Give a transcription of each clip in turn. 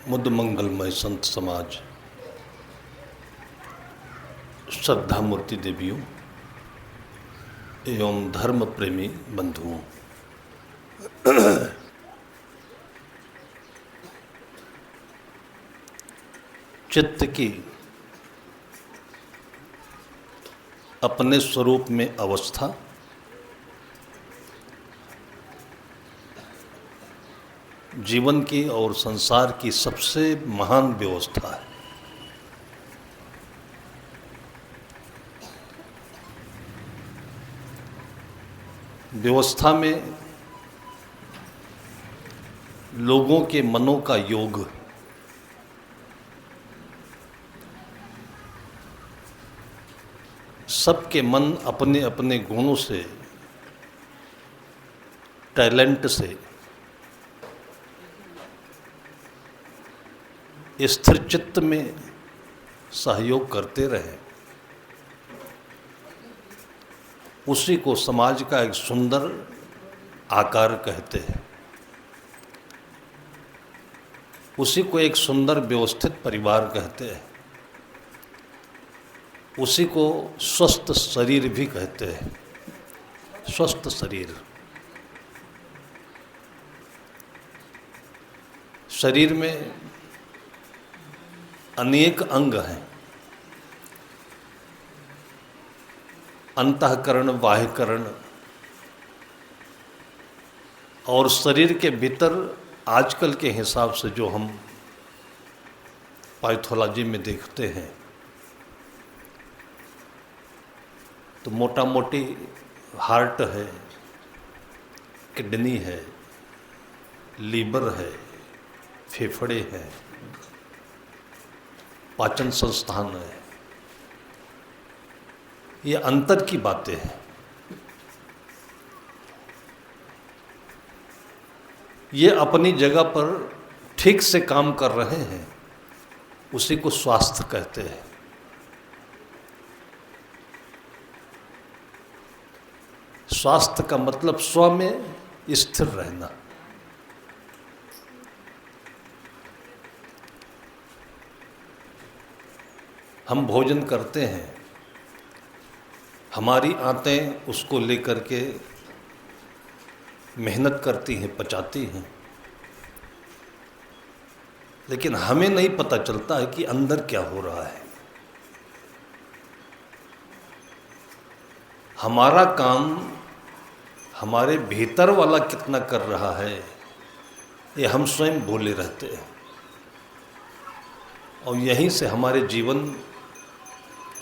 मुद मंगलमय संत समाज, श्रद्धा मूर्ति देवियों एवं धर्म प्रेमी बंधुओं, चित्त की अपने स्वरूप में अवस्था जीवन की और संसार की सबसे महान व्यवस्था है। व्यवस्था में लोगों के मनों का योग, सबके मन अपने अपने गुणों से, टैलेंट से स्थिर चित्त में सहयोग करते रहे, उसी को समाज का एक सुंदर आकार कहते हैं। उसी को एक सुंदर व्यवस्थित परिवार कहते हैं। उसी को स्वस्थ शरीर भी कहते हैं। स्वस्थ शरीर, शरीर में अनेक अंग हैं। अंतःकरण, बाह्यकरण, और शरीर के भीतर आजकल के हिसाब से जो हम पैथोलॉजी में देखते हैं तो मोटा मोटी हार्ट है, किडनी है, लीवर है, फेफड़े हैं, पाचन संस्थान है। ये अंतर की बातें हैं। ये अपनी जगह पर ठीक से काम कर रहे हैं, उसी को स्वास्थ्य कहते हैं। स्वास्थ्य का मतलब स्व में स्थिर रहना। हम भोजन करते हैं, हमारी आंतें उसको लेकर के मेहनत करती हैं, पचाती हैं, लेकिन हमें नहीं पता चलता है कि अंदर क्या हो रहा है। हमारा काम हमारे भीतर वाला कितना कर रहा है, ये हम स्वयं भूले रहते हैं, और यहीं से हमारे जीवन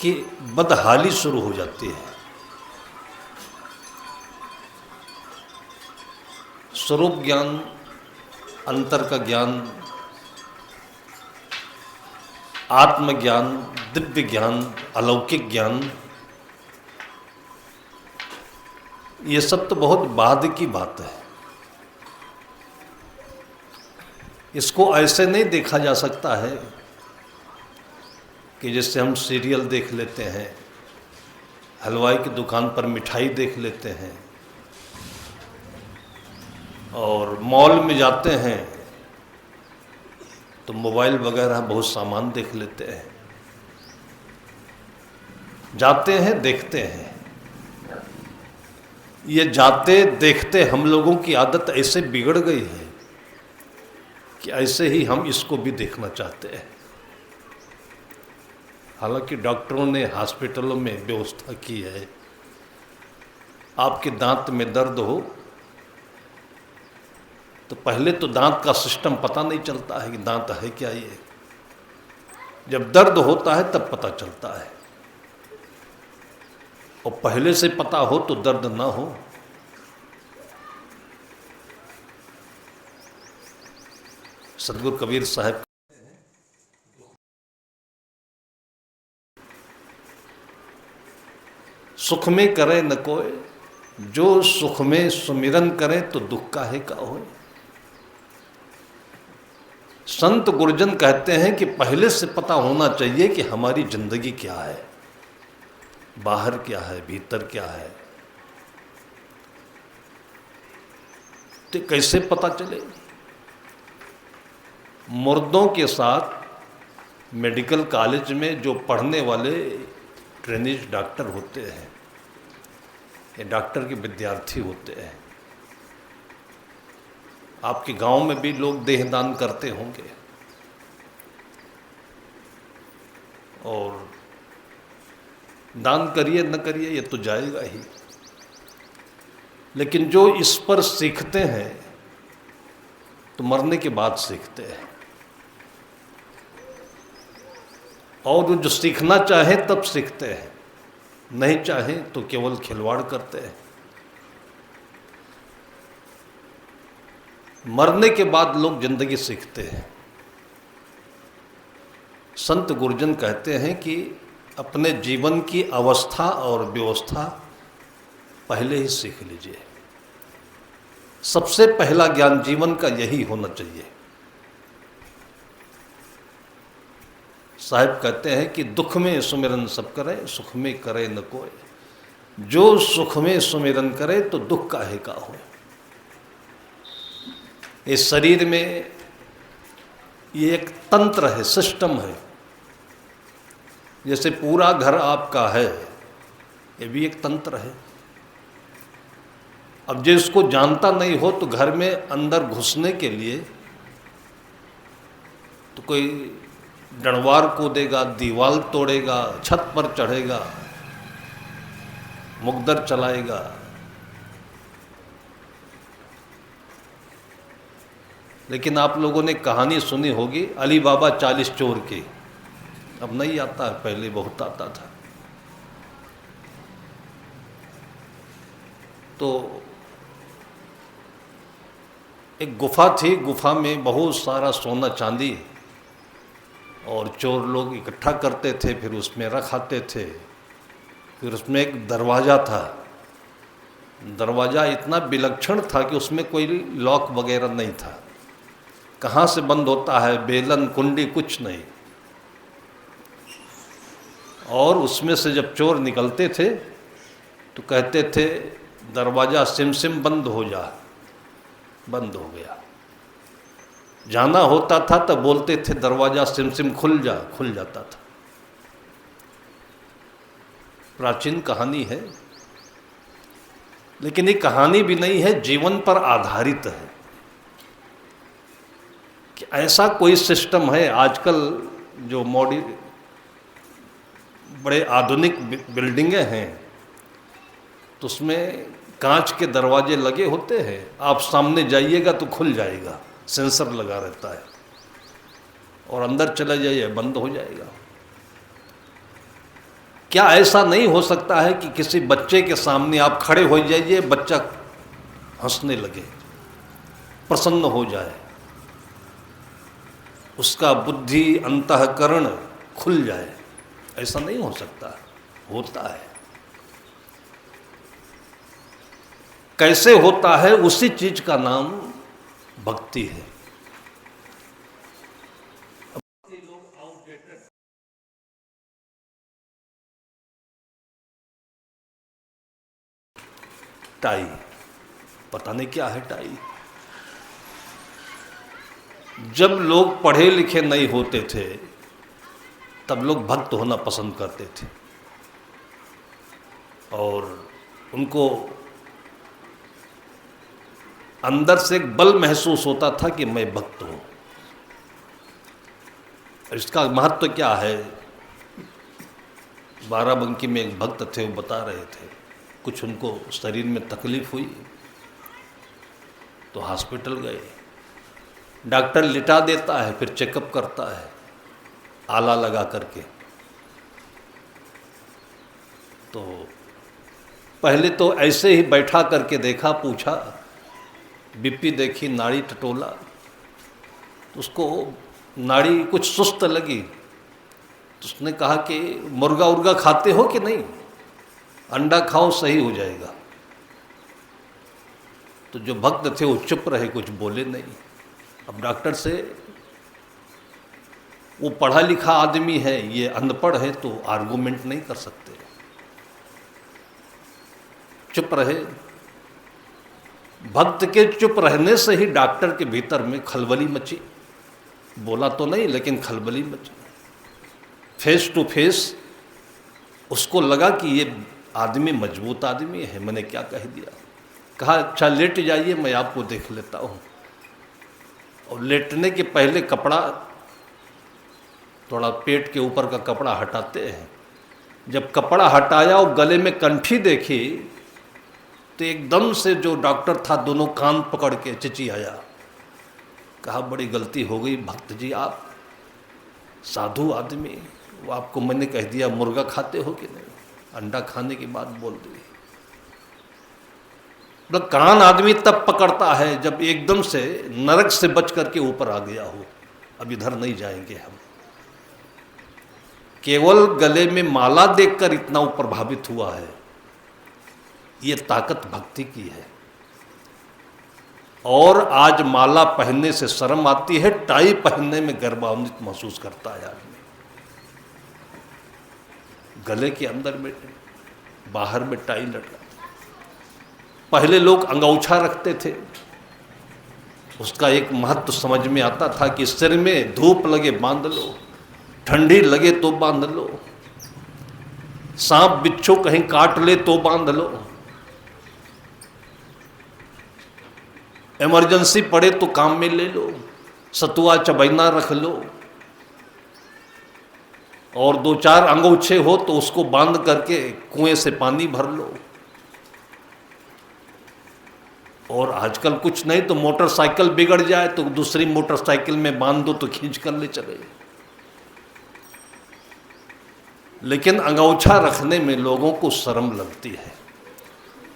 की बदहाली शुरू हो जाती है। स्वरूप ज्ञान, अंतर का ज्ञान, आत्मज्ञान, दिव्य ज्ञान, अलौकिक ज्ञान, ये सब तो बहुत बाद की बात है। इसको ऐसे नहीं देखा जा सकता है कि जैसे हम सीरियल देख लेते हैं, हलवाई की दुकान पर मिठाई देख लेते हैं, और मॉल में जाते हैं तो मोबाइल वगैरह बहुत सामान देख लेते हैं। जाते हैं, देखते हैं। ये जाते देखते हम लोगों की आदत ऐसे बिगड़ गई है कि ऐसे ही हम इसको भी देखना चाहते हैं। हालांकि डॉक्टरों ने हॉस्पिटलों में व्यवस्था की है, आपके दांत में दर्द हो तो पहले तो दांत का सिस्टम पता नहीं चलता है कि दांत है क्या। ये जब दर्द होता है तब पता चलता है, और पहले से पता हो तो दर्द ना हो। सदगुरु कबीर साहब सुख में करे न कोय, जो सुख में सुमिरन करे तो दुख काहे का होय। संत गुरुजन कहते हैं कि पहले से पता होना चाहिए कि हमारी जिंदगी क्या है, बाहर क्या है, भीतर क्या है। तो कैसे पता चले? मुर्दों के साथ मेडिकल कॉलेज में जो पढ़ने वाले ट्रेनिज डॉक्टर होते हैं, ये डॉक्टर के विद्यार्थी होते हैं। आपके गांव में भी लोग देहदान करते होंगे और दान करिए न करिए ये तो जाएगा ही, लेकिन जो इस पर सीखते हैं तो मरने के बाद सीखते हैं, और जो सीखना चाहें तब सीखते हैं, नहीं चाहें तो केवल खिलवाड़ करते हैं। मरने के बाद लोग जिंदगी सीखते हैं। संत गुरुजन कहते हैं कि अपने जीवन की अवस्था और व्यवस्था पहले ही सीख लीजिए। सबसे पहला ज्ञान जीवन का यही होना चाहिए। साहिब कहते हैं कि दुख में सुमिरन सब करे, सुख में करे न कोई। जो सुख में सुमिरन करे तो दुख काहे का हो। इस शरीर में ये एक तंत्र है, सिस्टम है। जैसे पूरा घर आपका है, ये भी एक तंत्र है। अब जिसको जानता नहीं हो तो घर में अंदर घुसने के लिए तो कोई डंडवार कूदेगा, दीवार तोड़ेगा, छत पर चढ़ेगा, मुकद्दर चलाएगा। लेकिन आप लोगों ने कहानी सुनी होगी अली बाबा 40 चोर की। अब नहीं आता है, पहले बहुत आता था। तो एक गुफा थी, गुफा में बहुत सारा सोना चांदी और चोर लोग इकट्ठा करते थे, फिर उसमें रख आते थे। फिर उसमें एक दरवाज़ा था। दरवाज़ा इतना विलक्षण था कि उसमें कोई लॉक वगैरह नहीं था। कहाँ से बंद होता है, बेलन कुंडी कुछ नहीं। और उसमें से जब चोर निकलते थे तो कहते थे दरवाज़ा सिम सिम बंद हो जा। बंद हो गया। जाना होता था तो बोलते थे दरवाज़ा सिम सिम खुल जा, खुल जाता था। प्राचीन कहानी है, लेकिन ये कहानी भी नहीं है, जीवन पर आधारित है कि ऐसा कोई सिस्टम है। आजकल जो मॉडर्न बड़े आधुनिक बिल्डिंगें हैं तो उसमें कांच के दरवाजे लगे होते हैं। आप सामने जाइएगा तो खुल जाएगा, सेंसर लगा रहता है, और अंदर चले जाइए बंद हो जाएगा। क्या ऐसा नहीं हो सकता है कि किसी बच्चे के सामने आप खड़े हो जाइए, बच्चा हंसने लगे, प्रसन्न हो जाए, उसका बुद्धि अंतःकरण खुल जाए? ऐसा नहीं हो सकता, होता है। कैसे होता है? उसी चीज का नाम भक्ति है। टाई, पता नहीं क्या है टाई। जब लोग पढ़े लिखे नहीं होते थे तब लोग भक्त होना पसंद करते थे, और उनको अंदर से एक बल महसूस होता था कि मैं भक्त हूं। इसका महत्व क्या है? बाराबंकी में एक भक्त थे, वो बता रहे थे कुछ उनको शरीर में तकलीफ हुई तो हॉस्पिटल गए। डॉक्टर लिटा देता है, फिर चेकअप करता है आला लगा करके। तो पहले तो ऐसे ही बैठा करके देखा, पूछा, बीपी देखी, नाड़ी टटोला, तो उसको नाड़ी कुछ सुस्त लगी। तो उसने कहा कि मुर्गा उर्गा खाते हो कि नहीं? अंडा खाओ, सही हो जाएगा। तो जो भक्त थे वो चुप रहे, कुछ बोले नहीं। अब डॉक्टर से, वो पढ़ा लिखा आदमी है, ये अनपढ़ है, तो आर्गुमेंट नहीं कर सकते, चुप रहे। भक्त के चुप रहने से ही डॉक्टर के भीतर में खलबली मची। बोला तो नहीं, लेकिन खलबली मची। फेस टू फेस उसको लगा कि ये आदमी मजबूत आदमी है। मैंने क्या कह दिया, कहा अच्छा लेट जाइए, मैं आपको देख लेता हूँ। और लेटने के पहले कपड़ा, थोड़ा पेट के ऊपर का कपड़ा हटाते हैं। जब कपड़ा हटाया और गले में कंठी देखी तो एकदम से जो डॉक्टर था दोनों कान पकड़ के चिचियाया। कहा बड़ी गलती हो गई भक्त जी, आप साधु आदमी, वो आपको मैंने कह दिया मुर्गा खाते हो कि नहीं, अंडा खाने की बात बोल दी। मतलब कान आदमी तब पकड़ता है जब एकदम से नरक से बच करके ऊपर आ गया हो। अब इधर नहीं जाएंगे हम। केवल गले में माला देखकर इतना प्रभावित हुआ है, ये ताकत भक्ति की है। और आज माला पहनने से शर्म आती है, टाई पहनने में गर्वान्वित महसूस करता है आदमी। गले के अंदर में, बाहर में टाई लटका। पहले लोग अंगौछा रखते थे, उसका एक महत्व समझ में आता था कि सिर में धूप लगे बांध लो, ठंडी लगे तो बांध लो, सांप बिच्छू कहीं काट ले तो बांध लो, इमरजेंसी पड़े तो काम में ले लो, सतुआ चबैना रख लो, और 2-4 अंगूछे हो तो उसको बांध करके कुएं से पानी भर लो। और आजकल कुछ नहीं तो मोटरसाइकिल बिगड़ जाए तो दूसरी मोटरसाइकिल में बांध दो तो खींच कर ले चले। लेकिन अंगूछा रखने में लोगों को शर्म लगती है।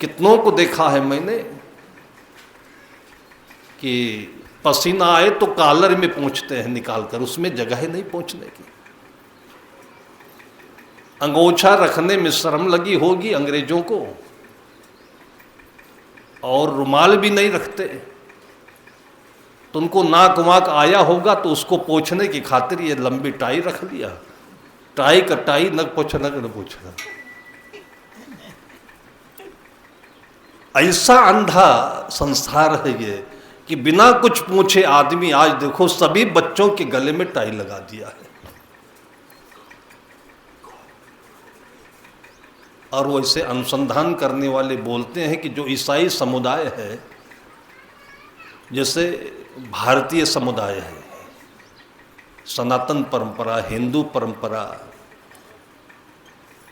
कितनों को देखा है मैंने कि पसीना आए तो कॉलर में पहुंचते हैं निकालकर, उसमें जगह नहीं पहुंचने की। अंगूछा रखने में शर्म लगी होगी अंग्रेजों को, और रुमाल भी नहीं रखते तो उनको नाक वाक आया होगा तो उसको पोंछने की खातिर ये लंबी टाई रख लिया। टाई का टाई, न पोछना न पोछना। ऐसा अंधा संसार है ये कि बिना कुछ पूछे आदमी, आज देखो सभी बच्चों के गले में टाई लगा दिया है। और वैसे अनुसंधान करने वाले बोलते हैं कि जो ईसाई समुदाय है, जैसे भारतीय समुदाय है, सनातन परंपरा, हिंदू परंपरा,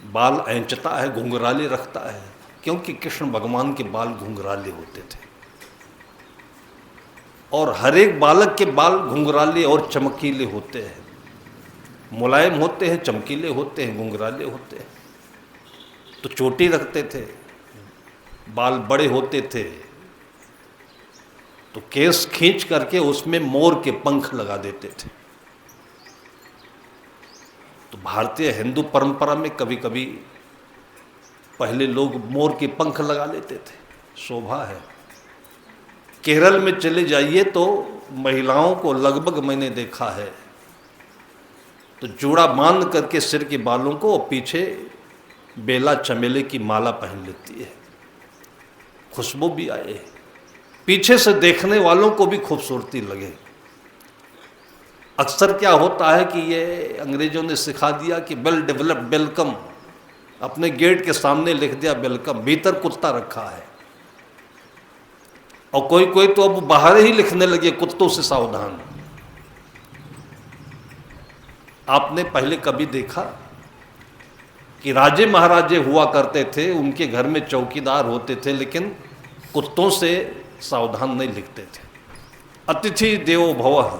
बाल ऐंचता है, घुंघराले रखता है, क्योंकि कृष्ण भगवान के बाल घुंघराले होते थे। और हर एक बालक के बाल घुंघराले और चमकीले होते हैं, मुलायम होते हैं, चमकीले होते हैं, घुंघराले होते हैं। तो चोटी रखते थे, बाल बड़े होते थे तो केस खींच करके उसमें मोर के पंख लगा देते थे। तो भारतीय हिंदू परंपरा में कभी कभी पहले लोग मोर के पंख लगा लेते थे, शोभा है। केरल में चले जाइए तो महिलाओं को लगभग मैंने देखा है तो जूड़ा बांध करके सिर के बालों को पीछे बेला चमेले की माला पहन लेती है, खुशबू भी आए, पीछे से देखने वालों को भी खूबसूरती लगे। अक्सर क्या होता है कि ये अंग्रेजों ने सिखा दिया कि वेल डेवलप्ड वेलकम, अपने गेट के सामने लिख दिया वेलकम, भीतर कुत्ता रखा है। और कोई कोई तो अब बाहर ही लिखने लगे कुत्तों से सावधान। आपने पहले कभी देखा कि राजे महाराजे हुआ करते थे, उनके घर में चौकीदार होते थे, लेकिन कुत्तों से सावधान नहीं लिखते थे। अतिथि देवो भवः,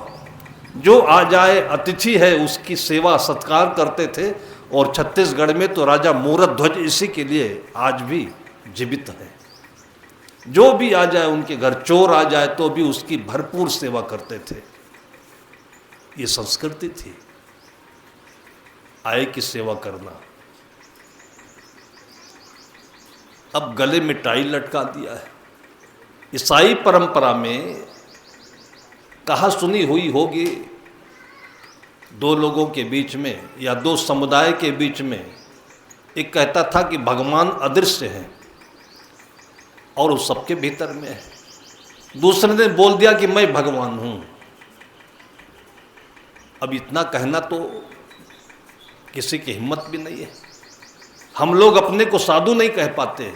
जो आ जाए अतिथि है उसकी सेवा सत्कार करते थे। और छत्तीसगढ़ में तो राजा मूरत ध्वज इसी के लिए आज भी जीवित है। जो भी आ जाए उनके घर, चोर आ जाए तो भी उसकी भरपूर सेवा करते थे। ये संस्कृति थी, आए की सेवा करना। अब गले में टाई लटका दिया है। ईसाई परंपरा में कहा सुनी हुई होगी, 2 लोगों के बीच में या 2 समुदाय के बीच में, एक कहता था कि भगवान अदृश्य है और वो सबके भीतर में है। दूसरे ने बोल दिया कि मैं भगवान हूँ। अब इतना कहना तो किसी की हिम्मत भी नहीं है। हम लोग अपने को साधु नहीं कह पाते।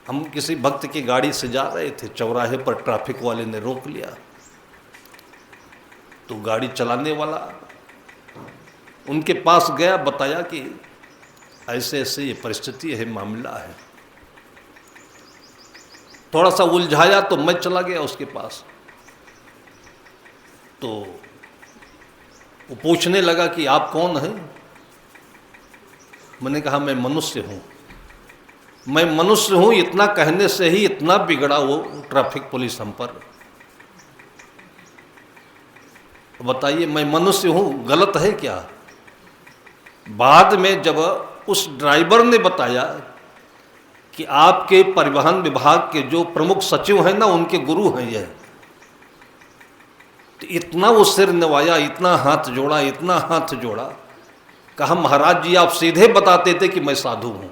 हम किसी भक्त की गाड़ी से जा रहे थे, चौराहे पर ट्रैफिक वाले ने रोक लिया, तो गाड़ी चलाने वाला उनके पास गया, बताया कि ऐसे ऐसे ये परिस्थिति है, मामला है। थोड़ा सा उलझाया तो मैं चला गया उसके पास। तो वो पूछने लगा कि आप कौन हैं? मैंने कहा मैं मनुष्य हूँ। मैं मनुष्य हूँ इतना कहने से ही इतना बिगड़ा वो ट्रैफिक पुलिस हम पर। बताइए, मैं मनुष्य हूँ गलत है क्या? बाद में जब उस ड्राइवर ने बताया कि आपके परिवहन विभाग के जो प्रमुख सचिव हैं ना, उनके गुरु हैं ये, तो इतना वो सिर नवाया, इतना हाथ जोड़ा, इतना हाथ जोड़ा। कहा महाराज जी आप सीधे बताते थे कि मैं साधु हूं।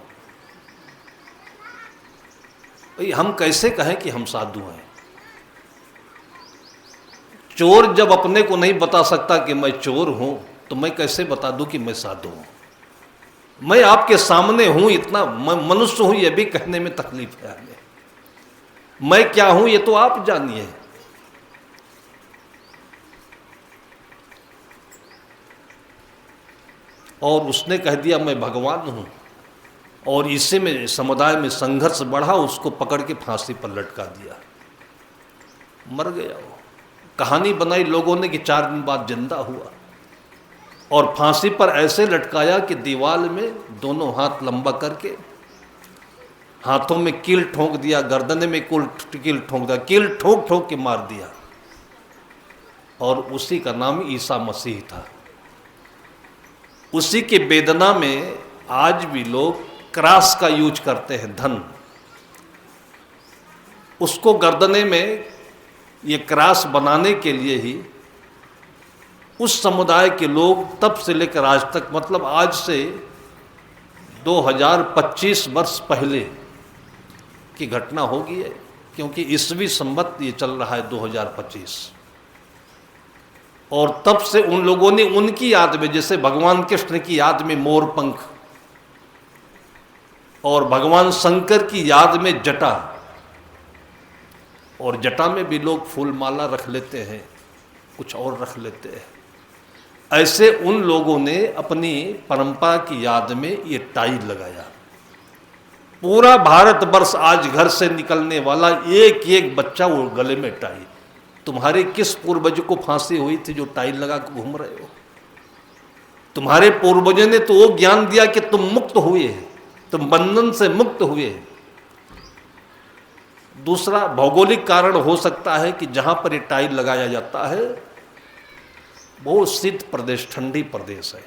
भाई हम कैसे कहें कि हम साधु हैं? चोर जब अपने को नहीं बता सकता कि मैं चोर हूं, तो मैं कैसे बता दूं कि मैं साधु हूं? मैं आपके सामने हूं, इतना मैं मनुष्य हूं, यह भी कहने में तकलीफ है हमें। मैं क्या हूं ये तो आप जानिए। और उसने कह दिया मैं भगवान हूं, और इसी में समुदाय में संघर्ष बढ़ा, उसको पकड़ के फांसी पर लटका दिया, मर गया वो। कहानी बनाई लोगों ने कि 4 दिन बाद जिंदा हुआ, और फांसी पर ऐसे लटकाया कि दीवार में दोनों हाथ लंबा करके, हाथों में कील ठोंक दिया, गर्दन में कील ठोंक दिया, कील ठोक ठोक के मार दिया। और उसी का नाम ईसा मसीह था। उसी के वेदना में आज भी लोग क्रॉस का यूज करते हैं, धन। उसको गर्दने में ये क्रॉस बनाने के लिए ही उस समुदाय के लोग तब से लेकर आज तक, मतलब आज से 2025 वर्ष पहले की घटना होगी है, क्योंकि ईस्वी संवत ये चल रहा है 2025। और तब से उन लोगों ने उनकी याद में, जैसे भगवान कृष्ण की याद में मोर पंख, और भगवान शंकर की याद में जटा, और जटा में भी लोग फूल माला रख लेते हैं, कुछ और रख लेते हैं। ऐसे उन लोगों ने अपनी परंपरा की याद में ये टाई लगाया। पूरा भारतवर्ष आज घर से निकलने वाला एक एक बच्चा वो गले में टाई। तुम्हारे किस पूर्वज को फांसी हुई थी जो टाई लगा के घूम रहे हो? तुम्हारे पूर्वजों ने तो वो ज्ञान दिया कि तुम मुक्त हुए, तुम बंधन से मुक्त हुए। दूसरा भौगोलिक कारण हो सकता है कि जहां पर ये टाई लगाया जाता है बहुत शीत प्रदेश, ठंडी प्रदेश है,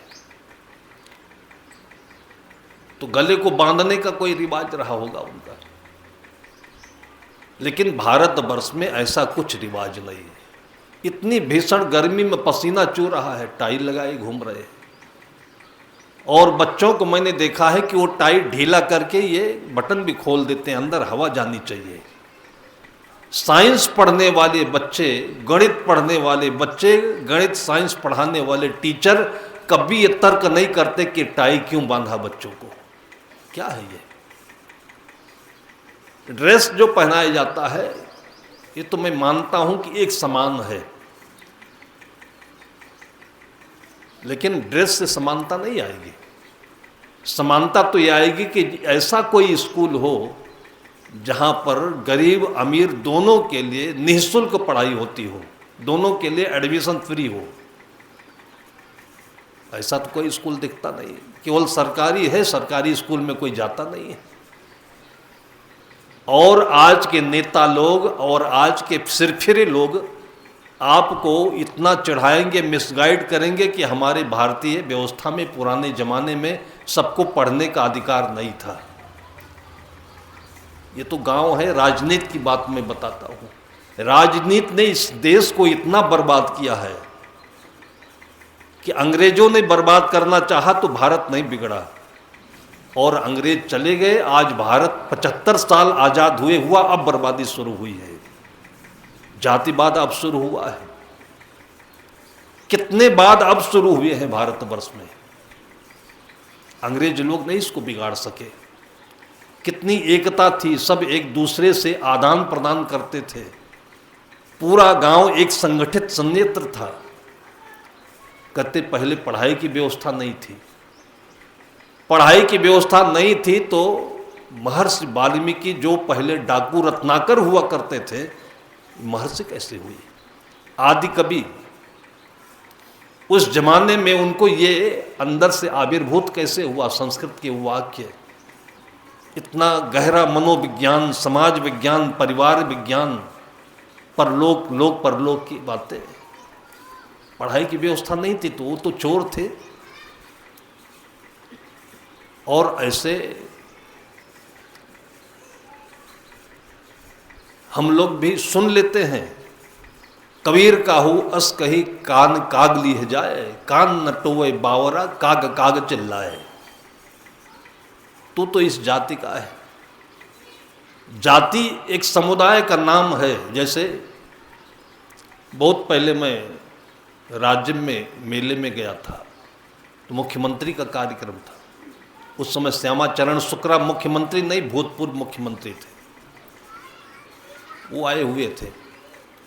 तो गले को बांधने का कोई रिवाज रहा होगा उनका। लेकिन भारतवर्ष में ऐसा कुछ रिवाज नहीं है। इतनी भीषण गर्मी में पसीना चू रहा है, टाई लगाए घूम रहे हैं। और बच्चों को मैंने देखा है कि वो टाई ढीला करके ये बटन भी खोल देते हैं, अंदर हवा जानी चाहिए। साइंस पढ़ने वाले बच्चे, गणित पढ़ने वाले बच्चे, गणित साइंस पढ़ाने वाले टीचर कभी ये तर्क नहीं करते कि टाई क्यों बांधा बच्चों को। क्या है ये ड्रेस जो पहनाया जाता है? ये तो मैं मानता हूं कि एक समान है, लेकिन ड्रेस से समानता नहीं आएगी। समानता तो ये आएगी कि ऐसा कोई स्कूल हो जहां पर गरीब अमीर दोनों के लिए निःशुल्क पढ़ाई होती हो, दोनों के लिए एडमिशन फ्री हो। ऐसा तो कोई स्कूल दिखता नहीं है, केवल सरकारी है, सरकारी स्कूल में कोई जाता नहीं है। और आज के नेता लोग और आज के सिरफिरे लोग आपको इतना चढ़ाएंगे, मिसगाइड करेंगे कि हमारे भारतीय व्यवस्था में पुराने ज़माने में सबको पढ़ने का अधिकार नहीं था। ये तो गांव है, राजनीति की बात मैं बताता हूँ। राजनीति ने इस देश को इतना बर्बाद किया है कि अंग्रेजों ने बर्बाद करना चाहा तो भारत नहीं बिगड़ा, और अंग्रेज चले गए। आज भारत 75 साल आज़ाद हुए हुआ, अब बर्बादी शुरू हुई है, जातिवाद अब शुरू हुआ है। कितने बाद अब शुरू हुए हैं भारतवर्ष में। अंग्रेज लोग नहीं इसको बिगाड़ सके। कितनी एकता थी, सब एक दूसरे से आदान प्रदान करते थे, पूरा गांव एक संगठित संयंत्र था। कहते पहले पढ़ाई की व्यवस्था नहीं थी, पढ़ाई की व्यवस्था नहीं थी तो महर्षि वाल्मीकि जो पहले डाकू रत्नाकर हुआ करते थे, महर्षि कैसे हुए? आदि कवि, उस जमाने में उनको ये अंदर से आविर्भूत कैसे हुआ? संस्कृत के वाक्य, इतना गहरा मनोविज्ञान, समाज विज्ञान, परिवार विज्ञान, परलोक, लोक परलोक की बातें। पढ़ाई की व्यवस्था नहीं थी तो वो तो चोर थे। और ऐसे हम लोग भी सुन लेते हैं, कबीर काहू अस कही कान काग लीह जाए, कान न टोवे बावरा काग काग चिल्लाए। तो इस जाति का है। जाति एक समुदाय का नाम है। जैसे बहुत पहले मैं राज्य में मेले में गया था तो मुख्यमंत्री का कार्यक्रम था। उस समय श्यामाचरण शुक्ला मुख्यमंत्री नहीं, भूतपूर्व मुख्यमंत्री थे, वो आए हुए थे।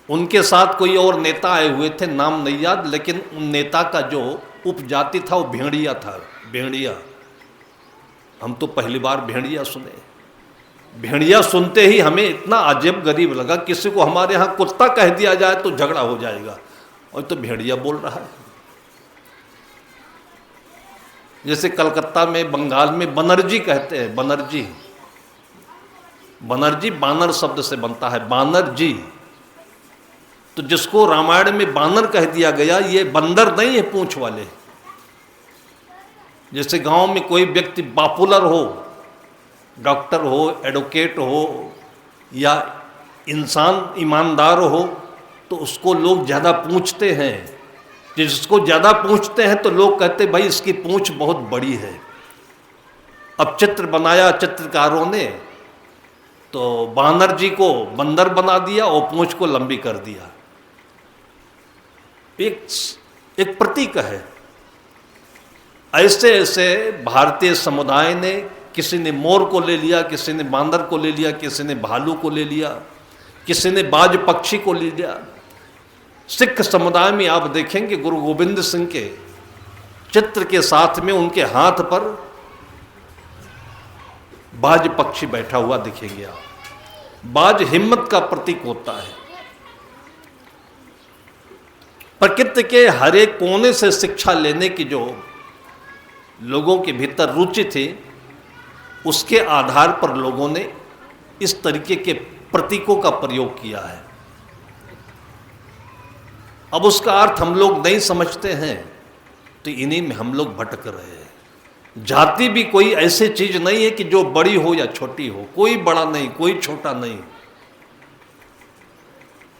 उनके साथ कोई और नेता आए हुए थे, नाम नहीं याद, लेकिन उन नेता का जो उपजाति था वो भेड़िया था। भेड़िया, हम तो पहली बार भेड़िया सुने। भेड़िया सुनते ही हमें इतना अजब गरीब लगा, किसी को हमारे यहाँ कुत्ता कह दिया जाए तो झगड़ा हो जाएगा, और तो भेड़िया बोल रहा है। जैसे कलकत्ता में, बंगाल में बनर्जी कहते हैं, बनर्जी। बनर्जी बानर शब्द से बनता है, बानरजी। तो जिसको रामायण में बानर कह दिया गया, ये बंदर नहीं है पूंछ वाले। जैसे गांव में कोई व्यक्ति पॉपुलर हो, डॉक्टर हो, एडवोकेट हो, या इंसान ईमानदार हो, तो उसको लोग ज़्यादा पूछते हैं। जिसको ज़्यादा पूछते हैं तो लोग कहते भाई इसकी पूंछ बहुत बड़ी है। अब चित्र बनाया चित्रकारों ने तो बानर जी को बंदर बना दिया और पूंछ को लंबी कर दिया। एक प्रतीक है। ऐसे ऐसे भारतीय समुदाय ने, किसी ने मोर को ले लिया, किसी ने बांदर को ले लिया, किसी ने भालू को ले लिया, किसी ने बाज पक्षी को ले लिया। सिख समुदाय में आप देखेंगे गुरु गोविंद सिंह के चित्र के साथ में उनके हाथ पर बाज पक्षी बैठा हुआ दिखेंगे आप। बाज हिम्मत का प्रतीक होता है। प्रकृति के हर एक कोने से शिक्षा लेने की जो लोगों के भीतर रुचि थी, उसके आधार पर लोगों ने इस तरीके के प्रतीकों का प्रयोग किया है। अब उसका अर्थ हम लोग नहीं समझते हैं तो इन्हीं में हम लोग भटक रहे हैं। जाति भी कोई ऐसी चीज नहीं है कि जो बड़ी हो या छोटी हो, कोई बड़ा नहीं, कोई छोटा नहीं।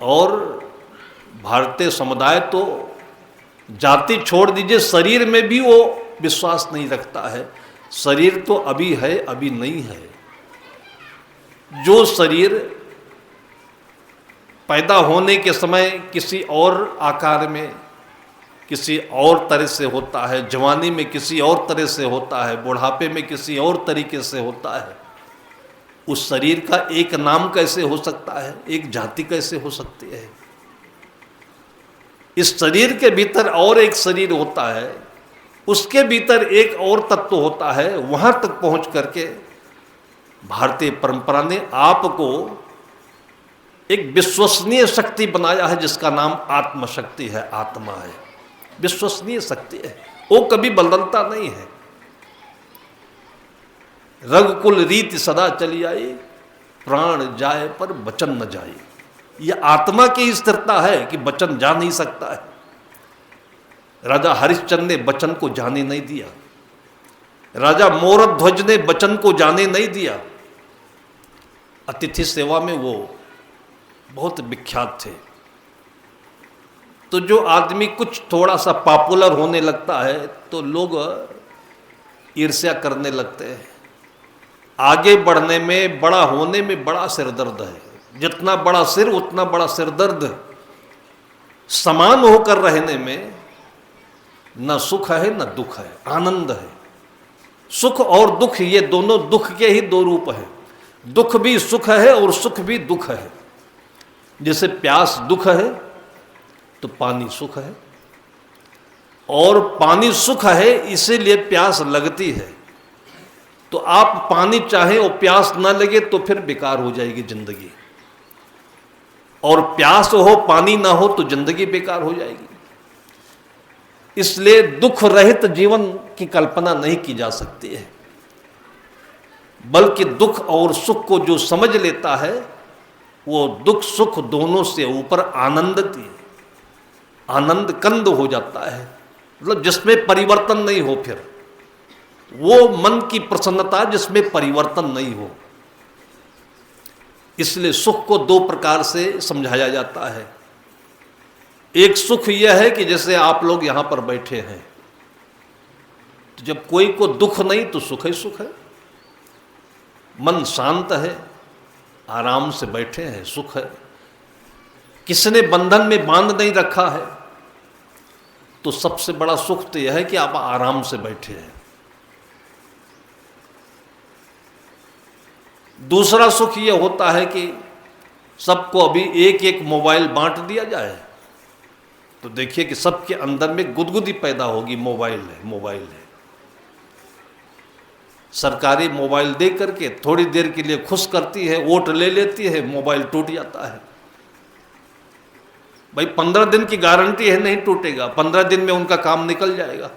और भारतीय समुदाय तो जाति छोड़ दीजिए, शरीर में भी वो विश्वास नहीं रखता है। शरीर तो अभी है, अभी नहीं है। जो शरीर पैदा होने के समय किसी और आकार में, किसी और तरह से होता है, जवानी में किसी और तरह से होता है, बुढ़ापे में किसी और तरीके से होता है, उस शरीर का एक नाम कैसे हो सकता है, एक जाति कैसे हो सकती है? इस शरीर के भीतर और एक शरीर होता है, उसके भीतर एक और तत्व होता है। वहां तक पहुंच करके भारतीय परंपरा ने आपको एक विश्वसनीय शक्ति बनाया है जिसका नाम आत्मशक्ति है, आत्मा है, विश्वसनीय शक्ति है। वो कभी बदलता नहीं है। रघुकुल रीति सदा चली आई, प्राण जाए पर वचन न जाए। यह आत्मा की स्थिरता है कि वचन जा नहीं सकता है। राजा हरिश्चंद्र ने वचन को जाने नहीं दिया, राजा मोरध्वज ने वचन को जाने नहीं दिया। अतिथि सेवा में वो बहुत विख्यात थे। तो जो आदमी कुछ थोड़ा सा पॉपुलर होने लगता है तो लोग ईर्ष्या करने लगते हैं। आगे बढ़ने में, बड़ा होने में बड़ा सिरदर्द है। जितना बड़ा सिर उतना बड़ा सिरदर्द। समान होकर रहने में न सुख है न दुख है, आनंद है। सुख और दुख ये दोनों दुख के ही दो रूप है। दुख भी सुख है और सुख भी दुख है। जैसे प्यास दुख है तो पानी सुख है, और पानी सुख है इसीलिए प्यास लगती है। तो आप पानी चाहें और प्यास ना लगे तो फिर बेकार हो जाएगी जिंदगी, और प्यास हो पानी ना हो तो जिंदगी बेकार हो जाएगी। इसलिए दुख रहित जीवन की कल्पना नहीं की जा सकती है, बल्कि दुख और सुख को जो समझ लेता है वो दुख सुख दोनों से ऊपर आनंद कंद हो जाता है। मतलब जिसमें परिवर्तन नहीं हो, फिर वो मन की प्रसन्नता जिसमें परिवर्तन नहीं हो। इसलिए सुख को दो प्रकार से समझाया जाता है। एक सुख यह है कि जैसे आप लोग यहां पर बैठे हैं, तो जब कोई को दुख नहीं तो सुख ही सुख है। मन शांत है, आराम से बैठे हैं, सुख है। किसने बंधन में बांध नहीं रखा है, तो सबसे बड़ा सुख तो यह है कि आप आराम से बैठे हैं। दूसरा सुख यह होता है कि सबको अभी एक एक मोबाइल बांट दिया जाए, तो देखिए कि सबके अंदर में गुदगुदी पैदा होगी। मोबाइल है। सरकारी मोबाइल दे करके थोड़ी देर के लिए खुश करती है, वोट ले लेती है, मोबाइल टूट जाता है। भाई 15 दिन की गारंटी है, नहीं टूटेगा, 15 दिन में उनका काम निकल जाएगा।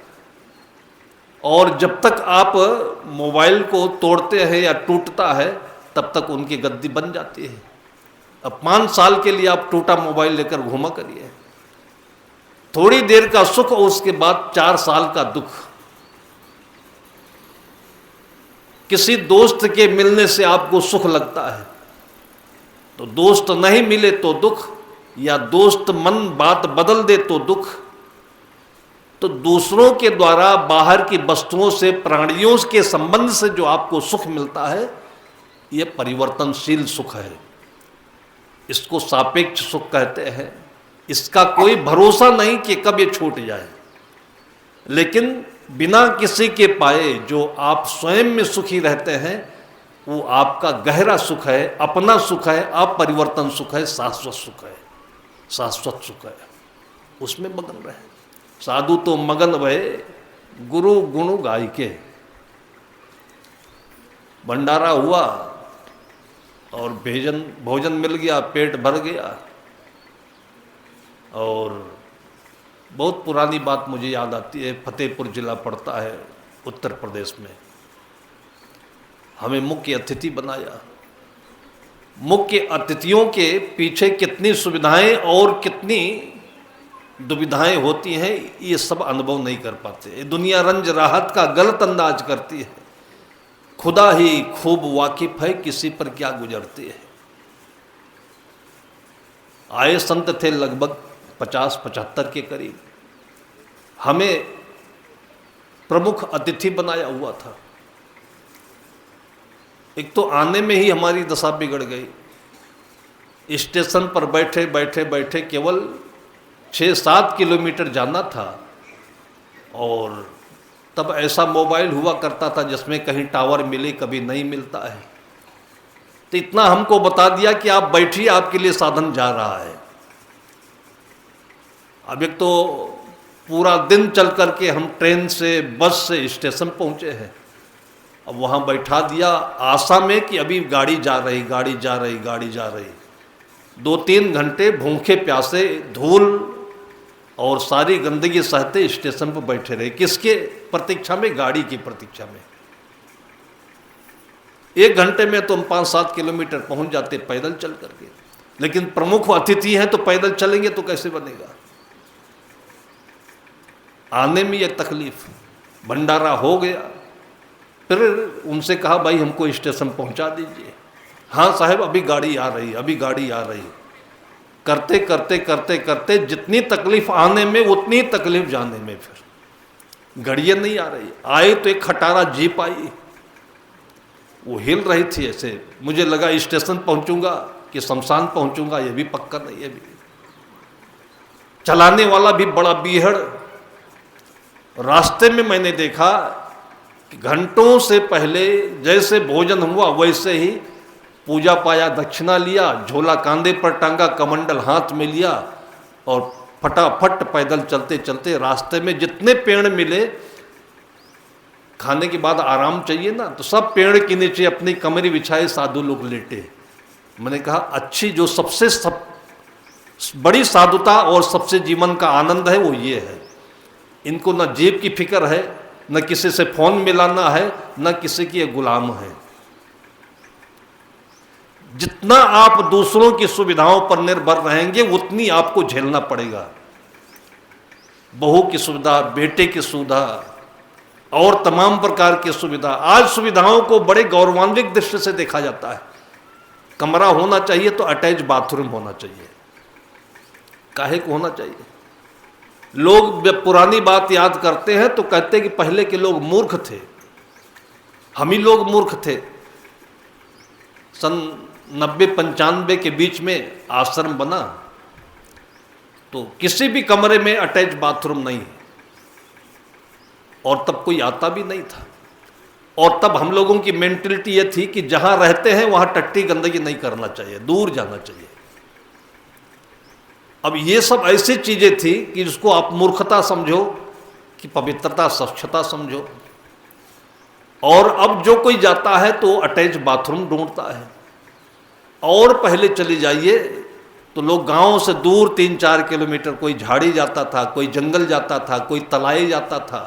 और जब तक आप मोबाइल को तोड़ते हैं या टूटता है, तब तक उनकी गद्दी बन जाती है। अब 5 साल के लिए आप टूटा मोबाइल लेकर घूमा करिए। थोड़ी देर का सुख और उसके बाद 4 साल का दुख। किसी दोस्त के मिलने से आपको सुख लगता है, तो दोस्त नहीं मिले तो दुख, या दोस्त मन बात बदल दे तो दुख। तो दूसरों के द्वारा बाहर की वस्तुओं से, प्राणियों के संबंध से जो आपको सुख मिलता है, यह परिवर्तनशील सुख है। इसको सापेक्ष सुख कहते हैं। इसका कोई भरोसा नहीं कि कब ये छूट जाए, लेकिन बिना किसी के पाए जो आप स्वयं में सुखी रहते हैं, वो आपका गहरा सुख है, अपना सुख है, अपरिवर्तन सुख है, शाश्वत सुख है। शाश्वत सुख है, उसमें मगन रहे। साधु तो मगन भये गुरु गुण गाय के। भंडारा हुआ और भोजन मिल गया, पेट भर गया। और बहुत पुरानी बात मुझे याद आती है, फतेहपुर जिला पड़ता है उत्तर प्रदेश में। हमें मुख्य अतिथि बनाया। मुख्य अतिथियों के पीछे कितनी सुविधाएं और कितनी दुविधाएं होती हैं, ये सब अनुभव नहीं कर पाते। दुनिया रंज राहत का गलत अंदाज करती है। खुदा ही खूब वाकिफ है किसी पर क्या गुजरती है। आए संत थे लगभग 50-75 के करीब। हमें प्रमुख अतिथि बनाया हुआ था। एक तो आने में ही हमारी दशा बिगड़ गई। स्टेशन पर बैठे बैठे बैठे केवल 6-7 किलोमीटर जाना था, और तब ऐसा मोबाइल हुआ करता था जिसमें कहीं टावर मिले, कभी नहीं मिलता है। तो इतना हमको बता दिया कि आप बैठिए, आपके लिए साधन जा रहा है। अब एक तो पूरा दिन चल करके हम ट्रेन से, बस से स्टेशन पहुंचे हैं। अब वहाँ बैठा दिया आशा में कि अभी गाड़ी जा रही। 2-3 घंटे भूखे प्यासे, धूल और सारी गंदगी सहते स्टेशन पर बैठे रहे। किसके प्रतीक्षा में? गाड़ी की प्रतीक्षा में। 1 घंटे में तो हम 5-7 किलोमीटर पहुंच जाते पैदल चल करके। लेकिन प्रमुख अतिथि हैं तो पैदल चलेंगे तो कैसे बनेगा। आने में यह तकलीफ। भंडारा हो गया, फिर उनसे कहा भाई हमको स्टेशन पहुंचा दीजिए। हाँ साहब अभी गाड़ी आ रही। करते करते करते करते जितनी तकलीफ आने में उतनी तकलीफ जाने में। फिर गाड़ियाँ नहीं आ रही। आए तो एक खटारा जीप आई, वो हिल रही थी ऐसे। मुझे लगा स्टेशन पहुंचूंगा कि शमशान पहुंचूंगा, ये भी पक्का नहीं है। चलाने वाला भी बड़ा बीहड़। रास्ते में मैंने देखा कि घंटों से पहले जैसे भोजन हुआ वैसे ही पूजा पाया, दक्षिणा लिया, झोला कांधे पर टांगा, कमंडल हाथ में लिया और फटाफट पैदल चलते चलते रास्ते में जितने पेड़ मिले, खाने के बाद आराम चाहिए ना, तो सब पेड़ के नीचे अपनी कमरी बिछाए साधु लोग लेटे। मैंने कहा अच्छी जो सबसे बड़ी साधुता और सबसे जीवन का आनंद है वो ये है। इनको न जेब की फिक्र है, न किसी से फोन मिलाना है, न किसी की गुलाम है। जितना आप दूसरों की सुविधाओं पर निर्भर रहेंगे उतनी आपको झेलना पड़ेगा। बहू की सुविधा, बेटे की सुविधा और तमाम प्रकार की सुविधा। आज सुविधाओं को बड़े गौरवान्वित दृष्टि से देखा जाता है। कमरा होना चाहिए तो अटैच बाथरूम होना चाहिए। काहे को होना चाहिए? लोग पुरानी बात याद करते हैं तो कहते हैं कि पहले के लोग मूर्ख थे, हम ही लोग मूर्ख थे। सन 90-95 के बीच में आश्रम बना तो किसी भी कमरे में अटैच बाथरूम नहीं, और तब कोई आता भी नहीं था। और तब हम लोगों की मेंटलिटी ये थी कि जहां रहते हैं वहां टट्टी गंदगी नहीं करना चाहिए, दूर जाना चाहिए। अब ये सब ऐसी चीजें थी कि जिसको आप मूर्खता समझो कि पवित्रता, स्वच्छता समझो। और अब जो कोई जाता है तो अटैच बाथरूम ढूंढता है। और पहले चली जाइए तो लोग गांव से दूर 3-4 किलोमीटर, कोई झाड़ी जाता था, कोई जंगल जाता था, कोई तलाई जाता था,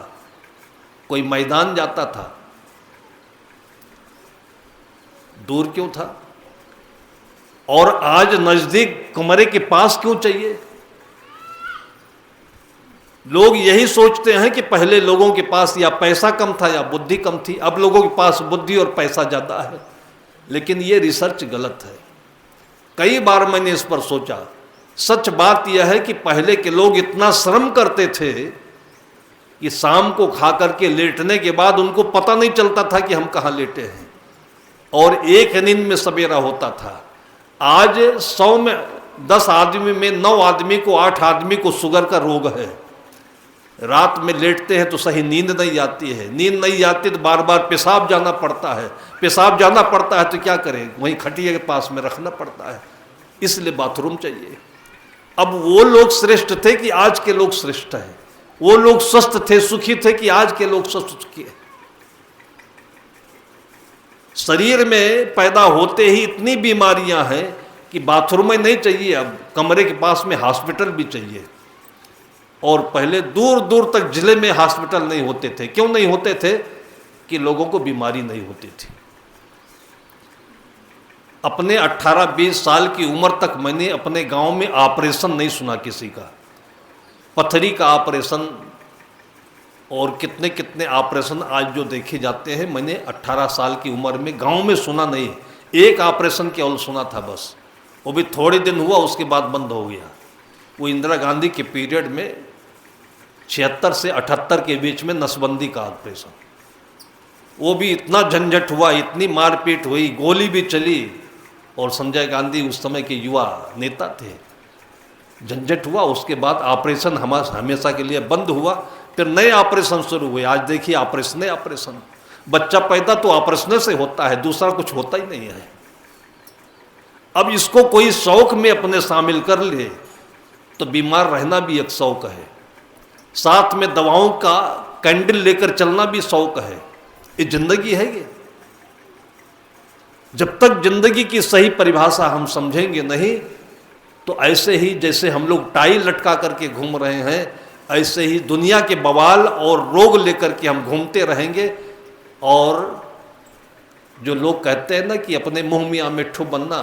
कोई मैदान जाता था। दूर क्यों था? और आज नजदीक कमरे के पास क्यों चाहिए? लोग यही सोचते हैं कि पहले लोगों के पास या पैसा कम था या बुद्धि कम थी, अब लोगों के पास बुद्धि और पैसा ज्यादा है। लेकिन ये रिसर्च गलत है। कई बार मैंने इस पर सोचा। सच बात यह है कि पहले के लोग इतना श्रम करते थे कि शाम को खा करके लेटने के बाद उनको पता नहीं चलता था कि हम कहाँ लेटे हैं, और एक नींद में सवेरा होता था। आज 100 में 10 आदमी में 9 आदमी को, 8 आदमी को शुगर का रोग है। रात में लेटते हैं तो सही नींद नहीं आती है, नींद नहीं आती तो बार बार पेशाब जाना पड़ता है, पेशाब जाना पड़ता है तो क्या करें, वहीं खटिया के पास में रखना पड़ता है, इसलिए बाथरूम चाहिए। अब वो लोग श्रेष्ठ थे कि आज के लोग श्रेष्ठ हैं, वो लोग स्वस्थ थे, सुखी थे कि आज के लोग स्वस्थ सुखी हैं। शरीर में पैदा होते ही इतनी बीमारियां हैं कि बाथरूम में नहीं चाहिए, अब कमरे के पास में हॉस्पिटल भी चाहिए। और पहले दूर दूर तक जिले में हॉस्पिटल नहीं होते थे। क्यों नहीं होते थे? कि लोगों को बीमारी नहीं होती थी। अपने 18-20 साल की उम्र तक मैंने अपने गांव में ऑपरेशन नहीं सुना किसी का। पथरी का ऑपरेशन और कितने कितने ऑपरेशन आज जो देखे जाते हैं, मैंने 18 साल की उम्र में गांव में सुना नहीं। एक ऑपरेशन केवल सुना था बस, वो भी थोड़े दिन हुआ, उसके बाद बंद हो गया। वो इंदिरा गांधी के पीरियड में 76 से 78 के बीच में नसबंदी का ऑपरेशन, वो भी इतना झंझट हुआ, इतनी मारपीट हुई, गोली भी चली, और संजय गांधी उस समय के युवा नेता थे। झंझट हुआ, उसके बाद ऑपरेशन हमेशा के लिए बंद हुआ। फिर नए ऑपरेशन शुरू हुए। आज देखिए ऑपरेशन, बच्चा पैदा तो ऑपरेशन से होता है, दूसरा कुछ होता ही नहीं है। अब इसको कोई शौक में अपने शामिल कर ले तो बीमार रहना भी एक शौक है, साथ में दवाओं का कैंडल लेकर चलना भी शौक है। ये जिंदगी है ये? जब तक जिंदगी की सही परिभाषा हम समझेंगे नहीं तो ऐसे ही जैसे हम लोग टाई लटका करके घूम रहे हैं, ऐसे ही दुनिया के बवाल और रोग लेकर के हम घूमते रहेंगे। और जो लोग कहते हैं ना कि अपने मुंह मियां मिट्ठू बनना,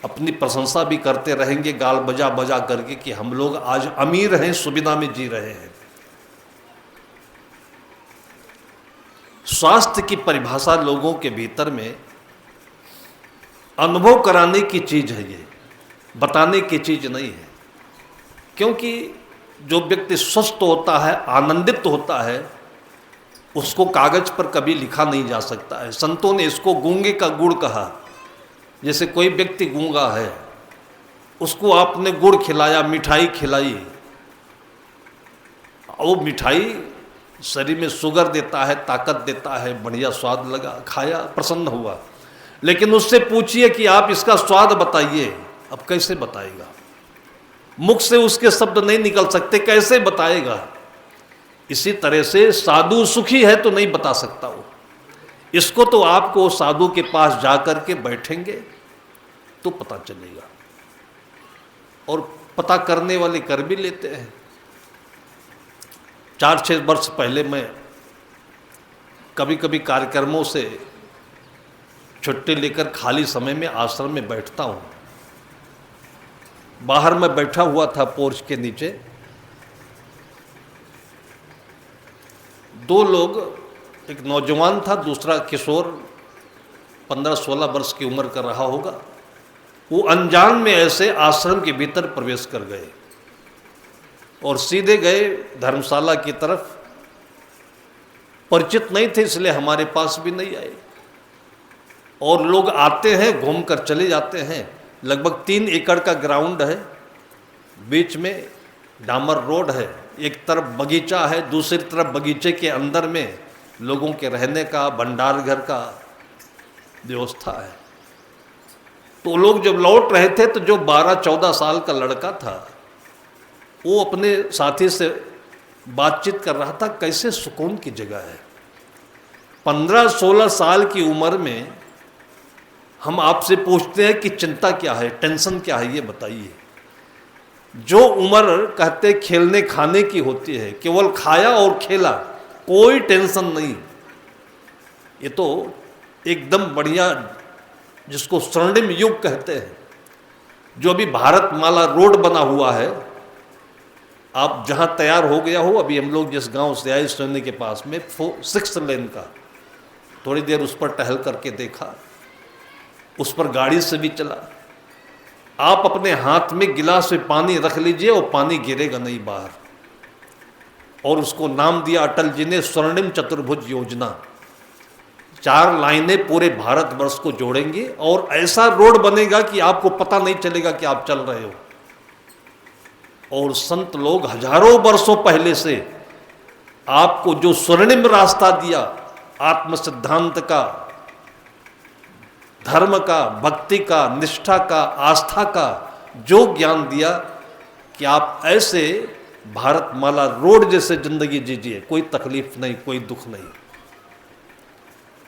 अपनी प्रशंसा भी करते रहेंगे गाल बजा बजा करके कि हम लोग आज अमीर हैं, सुविधा में जी रहे हैं। स्वास्थ्य की परिभाषा लोगों के भीतर में अनुभव कराने की चीज है, ये बताने की चीज नहीं है। क्योंकि जो व्यक्ति स्वस्थ होता है, आनंदित होता है, उसको कागज पर कभी लिखा नहीं जा सकता है। संतों ने इसको गूंगे का गुड़ कहा। जैसे कोई व्यक्ति गूंगा है, उसको आपने गुड़ खिलाया, मिठाई खिलाई, वो मिठाई शरीर में शुगर देता है, ताकत देता है, बढ़िया स्वाद लगा, खाया, प्रसन्न हुआ। लेकिन उससे पूछिए कि आप इसका स्वाद बताइए, अब कैसे बताएगा? मुख से उसके शब्द नहीं निकल सकते, कैसे बताएगा? इसी तरह से साधु सुखी है तो नहीं बता सकता वो। इसको तो आपको साधु के पास जाकर के बैठेंगे तो पता चलेगा। और पता करने वाले कर भी लेते हैं। 4-6 वर्ष पहले मैं कभी कभी कार्यक्रमों से छुट्टी लेकर खाली समय में आश्रम में बैठता हूँ। बाहर मैं बैठा हुआ था पोर्च के नीचे, 2 लोग, एक नौजवान था, दूसरा किशोर 15-16 वर्ष की उम्र का रहा होगा। वो अनजान में ऐसे आश्रम के भीतर प्रवेश कर गए और सीधे गए धर्मशाला की तरफ। परिचित नहीं थे इसलिए हमारे पास भी नहीं आए। और लोग आते हैं, घूमकर चले जाते हैं। लगभग 3 एकड़ का ग्राउंड है, बीच में डामर रोड है, एक तरफ बगीचा है, दूसरी तरफ बगीचे के अंदर में लोगों के रहने का, भंडार घर का व्यवस्था है। तो लोग जब लौट रहे थे तो जो 12-14 साल का लड़का था वो अपने साथी से बातचीत कर रहा था, कैसे सुकून की जगह है। 15-16 साल की उम्र में हम आपसे पूछते हैं कि चिंता क्या है, टेंशन क्या है, ये बताइए। जो उम्र कहते खेलने खाने की होती है, केवल खाया और खेला, कोई टेंशन नहीं। ये तो एकदम बढ़िया, जिसको स्वर्णिम युग कहते हैं। जो अभी भारतमाला रोड बना हुआ है, आप जहां तैयार हो गया हो, अभी हम लोग जिस गांव से आए सोने के पास में 6 लेन का, थोड़ी देर उस पर टहल करके देखा, उस पर गाड़ी से भी चला। आप अपने हाथ में गिलास में पानी रख लीजिए और पानी गिरेगा नहीं बाहर। और उसको नाम दिया अटल जी ने स्वर्णिम चतुर्भुज योजना। 4 लाइनें पूरे भारतवर्ष को जोड़ेंगी और ऐसा रोड बनेगा कि आपको पता नहीं चलेगा कि आप चल रहे हो। और संत लोग हजारों वर्षों पहले से आपको जो स्वर्णिम रास्ता दिया, आत्म सिद्धांत का, धर्म का, भक्ति का, निष्ठा का, आस्था का जो ज्ञान दिया कि आप ऐसे भारतमाला रोड जैसे जिंदगी जीजिए, कोई तकलीफ नहीं, कोई दुख नहीं।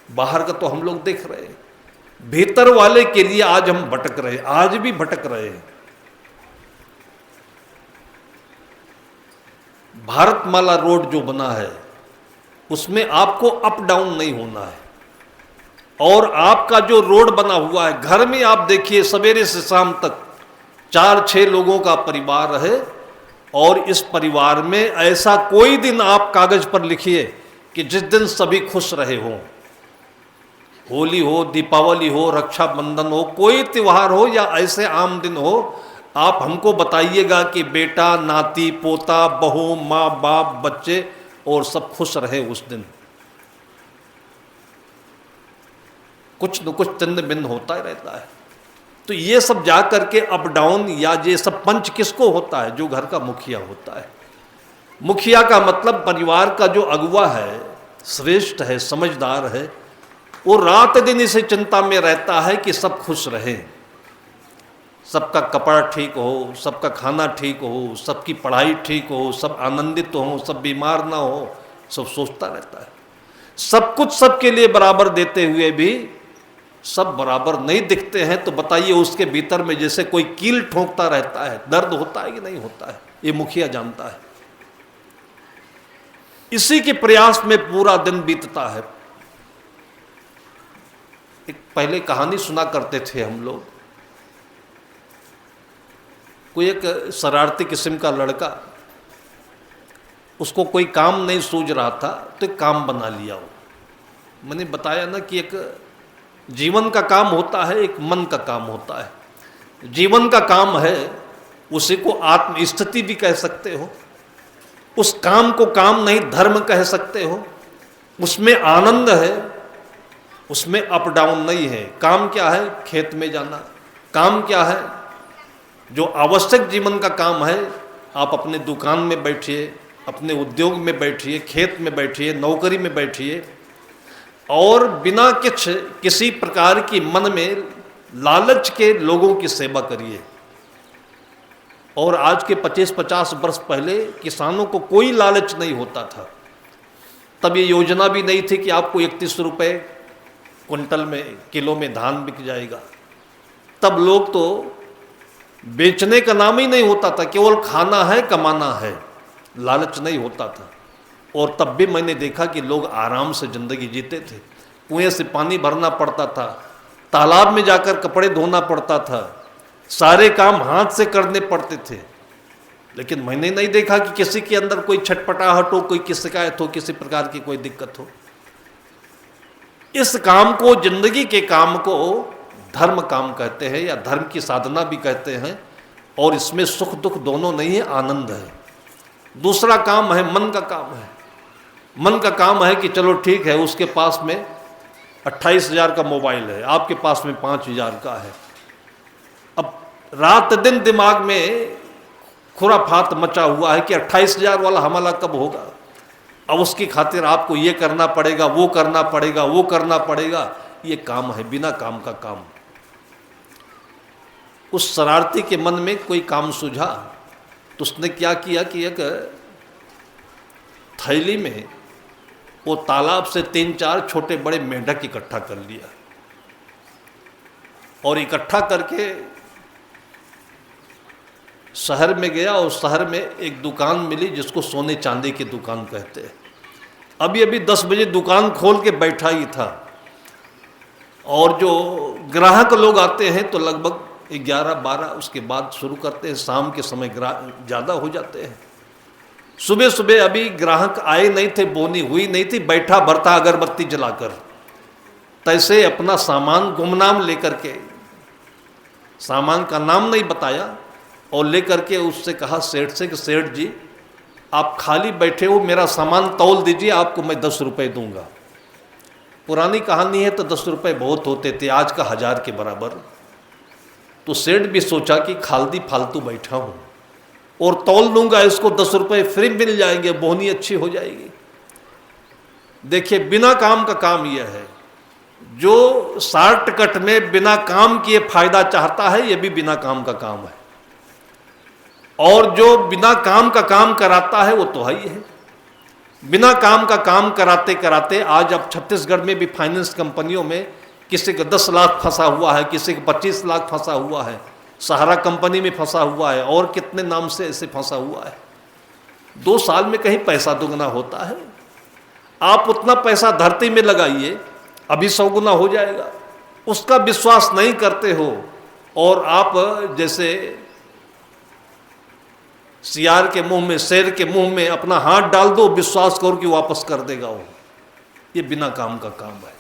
बाहर का तो हम लोग देख रहे हैं, भीतर वाले के लिए आज हम भटक रहे, आज भी भटक रहे हैं। भारतमाला रोड जो बना है उसमें आपको अप डाउन नहीं होना है। और आपका जो रोड बना हुआ है, घर में आप देखिए सवेरे से शाम तक 4-6 लोगों का परिवार है। और इस परिवार में ऐसा कोई दिन आप कागज पर लिखिए कि जिस दिन सभी खुश रहे हों। होली हो, दीपावली हो, रक्षाबंधन हो, कोई त्योहार हो या ऐसे आम दिन हो, आप हमको बताइएगा कि बेटा, नाती, पोता, बहू, माँ बाप, बच्चे और सब खुश रहे उस दिन। कुछ न कुछ चिन्ह भिन्न होता ही रहता है। तो ये सब जा करके अप डाउन या ये सब पंच किसको होता है? जो घर का मुखिया होता है। मुखिया का मतलब परिवार का जो अगुवा है, श्रेष्ठ है, समझदार है, वो रात दिन इसी चिंता में रहता है कि सब खुश रहें, सबका कपड़ा ठीक हो, सबका खाना ठीक हो, सबकी पढ़ाई ठीक हो, सब आनंदित हो, सब बीमार ना हो, सब सोचता रहता है। सब कुछ सबके लिए बराबर देते हुए भी सब बराबर नहीं दिखते हैं। तो बताइए उसके भीतर में जैसे कोई कील ठोंकता रहता है, दर्द होता है कि नहीं होता है? ये मुखिया जानता है। इसी के प्रयास में पूरा दिन बीतता है। एक पहले कहानी सुना करते थे हम लोग। कोई एक शरारती किस्म का लड़का, उसको कोई काम नहीं सूझ रहा था तो एक काम बना लिया वो। मैंने बताया ना कि एक जीवन का काम होता है, एक मन का काम होता है। जीवन का काम है, उसी को आत्मस्थिति भी कह सकते हो। उस काम को काम नहीं धर्म कह सकते हो। उसमें आनंद है, उसमें अप डाउन नहीं है। काम क्या है? खेत में जाना। काम क्या है? जो आवश्यक जीवन का काम है, आप अपने दुकान में बैठिए, अपने उद्योग में बैठिए, खेत में बैठिए, नौकरी में बैठिए और बिना किसी प्रकार की मन में लालच के लोगों की सेवा करिए। और आज के 25-50 वर्ष पहले किसानों को कोई लालच नहीं होता था। तब ये योजना भी नहीं थी कि आपको 31 रुपये क्विंटल में, किलो में धान बिक जाएगा। तब लोग तो बेचने का नाम ही नहीं होता था, केवल खाना है, कमाना है, लालच नहीं होता था। और तब भी मैंने देखा कि लोग आराम से ज़िंदगी जीते थे। कुएं से पानी भरना पड़ता था, तालाब में जाकर कपड़े धोना पड़ता था, सारे काम हाथ से करने पड़ते थे। लेकिन मैंने नहीं देखा कि किसी के अंदर कोई छटपटाहट हो, कोई की शिकायत हो, किसी प्रकार की कोई दिक्कत हो। इस काम को, जिंदगी के काम को धर्म काम कहते हैं या धर्म की साधना भी कहते हैं। और इसमें सुख दुख दोनों नहीं है, आनंद है। दूसरा काम है मन का काम है। मन का काम है कि चलो ठीक है, उसके पास में 28,000 का मोबाइल है, आपके पास में 5,000 का है। अब रात दिन दिमाग में खुराफात मचा हुआ है कि 28,000 वाला हमला कब होगा। अब उसकी खातिर आपको ये करना पड़ेगा, वो करना पड़ेगा, वो करना पड़ेगा। ये काम है बिना काम का काम। उस शरारती के मन में कोई काम सूझा तो उसने क्या किया कि एक थैली में वो तालाब से 3-4 छोटे बड़े मेंढक इकट्ठा कर लिया और इकट्ठा करके शहर में गया। और शहर में एक दुकान मिली जिसको सोने चांदी की दुकान कहते हैं। अभी 10 बजे दुकान खोल के बैठा ही था और जो ग्राहक लोग आते हैं तो लगभग 11-12 उसके बाद शुरू करते हैं। शाम के समय ज़्यादा हो जाते हैं। सुबह सुबह अभी ग्राहक आए नहीं थे, बोनी हुई नहीं थी, बैठा भरता अगरबत्ती जलाकर। तैसे अपना सामान गुमनाम लेकर के, सामान का नाम नहीं बताया, और लेकर के उससे कहा सेठ से कि सेठ जी आप खाली बैठे हो, मेरा सामान तौल दीजिए, आपको मैं 10 रुपये दूंगा। पुरानी कहानी है तो 10 रुपये बहुत होते थे, आज का 1000 के बराबर। तो सेठ भी सोचा कि खाली फालतू बैठा हूँ और तौल दूंगा इसको, 10 रुपये फ्री मिल जाएंगे, बोहनी अच्छी हो जाएगी। देखिए बिना काम का काम यह है। जो शॉर्टकट में बिना काम किए फायदा चाहता है, यह भी बिना काम का काम है। और जो बिना काम का काम कराता है वो तो है ही है। बिना काम का काम कराते कराते आज अब छत्तीसगढ़ में भी फाइनेंस कंपनियों में किसी का 10 लाख फंसा हुआ है, किसी का 25 लाख फंसा हुआ है, सहारा कंपनी में फंसा हुआ है, और कितने नाम से ऐसे फंसा हुआ है। 2 साल में कहीं पैसा दुगना होता है। आप उतना पैसा धरती में लगाइए, अभी 100 गुना हो जाएगा। उसका विश्वास नहीं करते हो और आप जैसे सियार के मुंह में, शेर के मुंह में अपना हाथ डाल दो, विश्वास करो कि वापस कर देगा वो। ये बिना काम का काम है।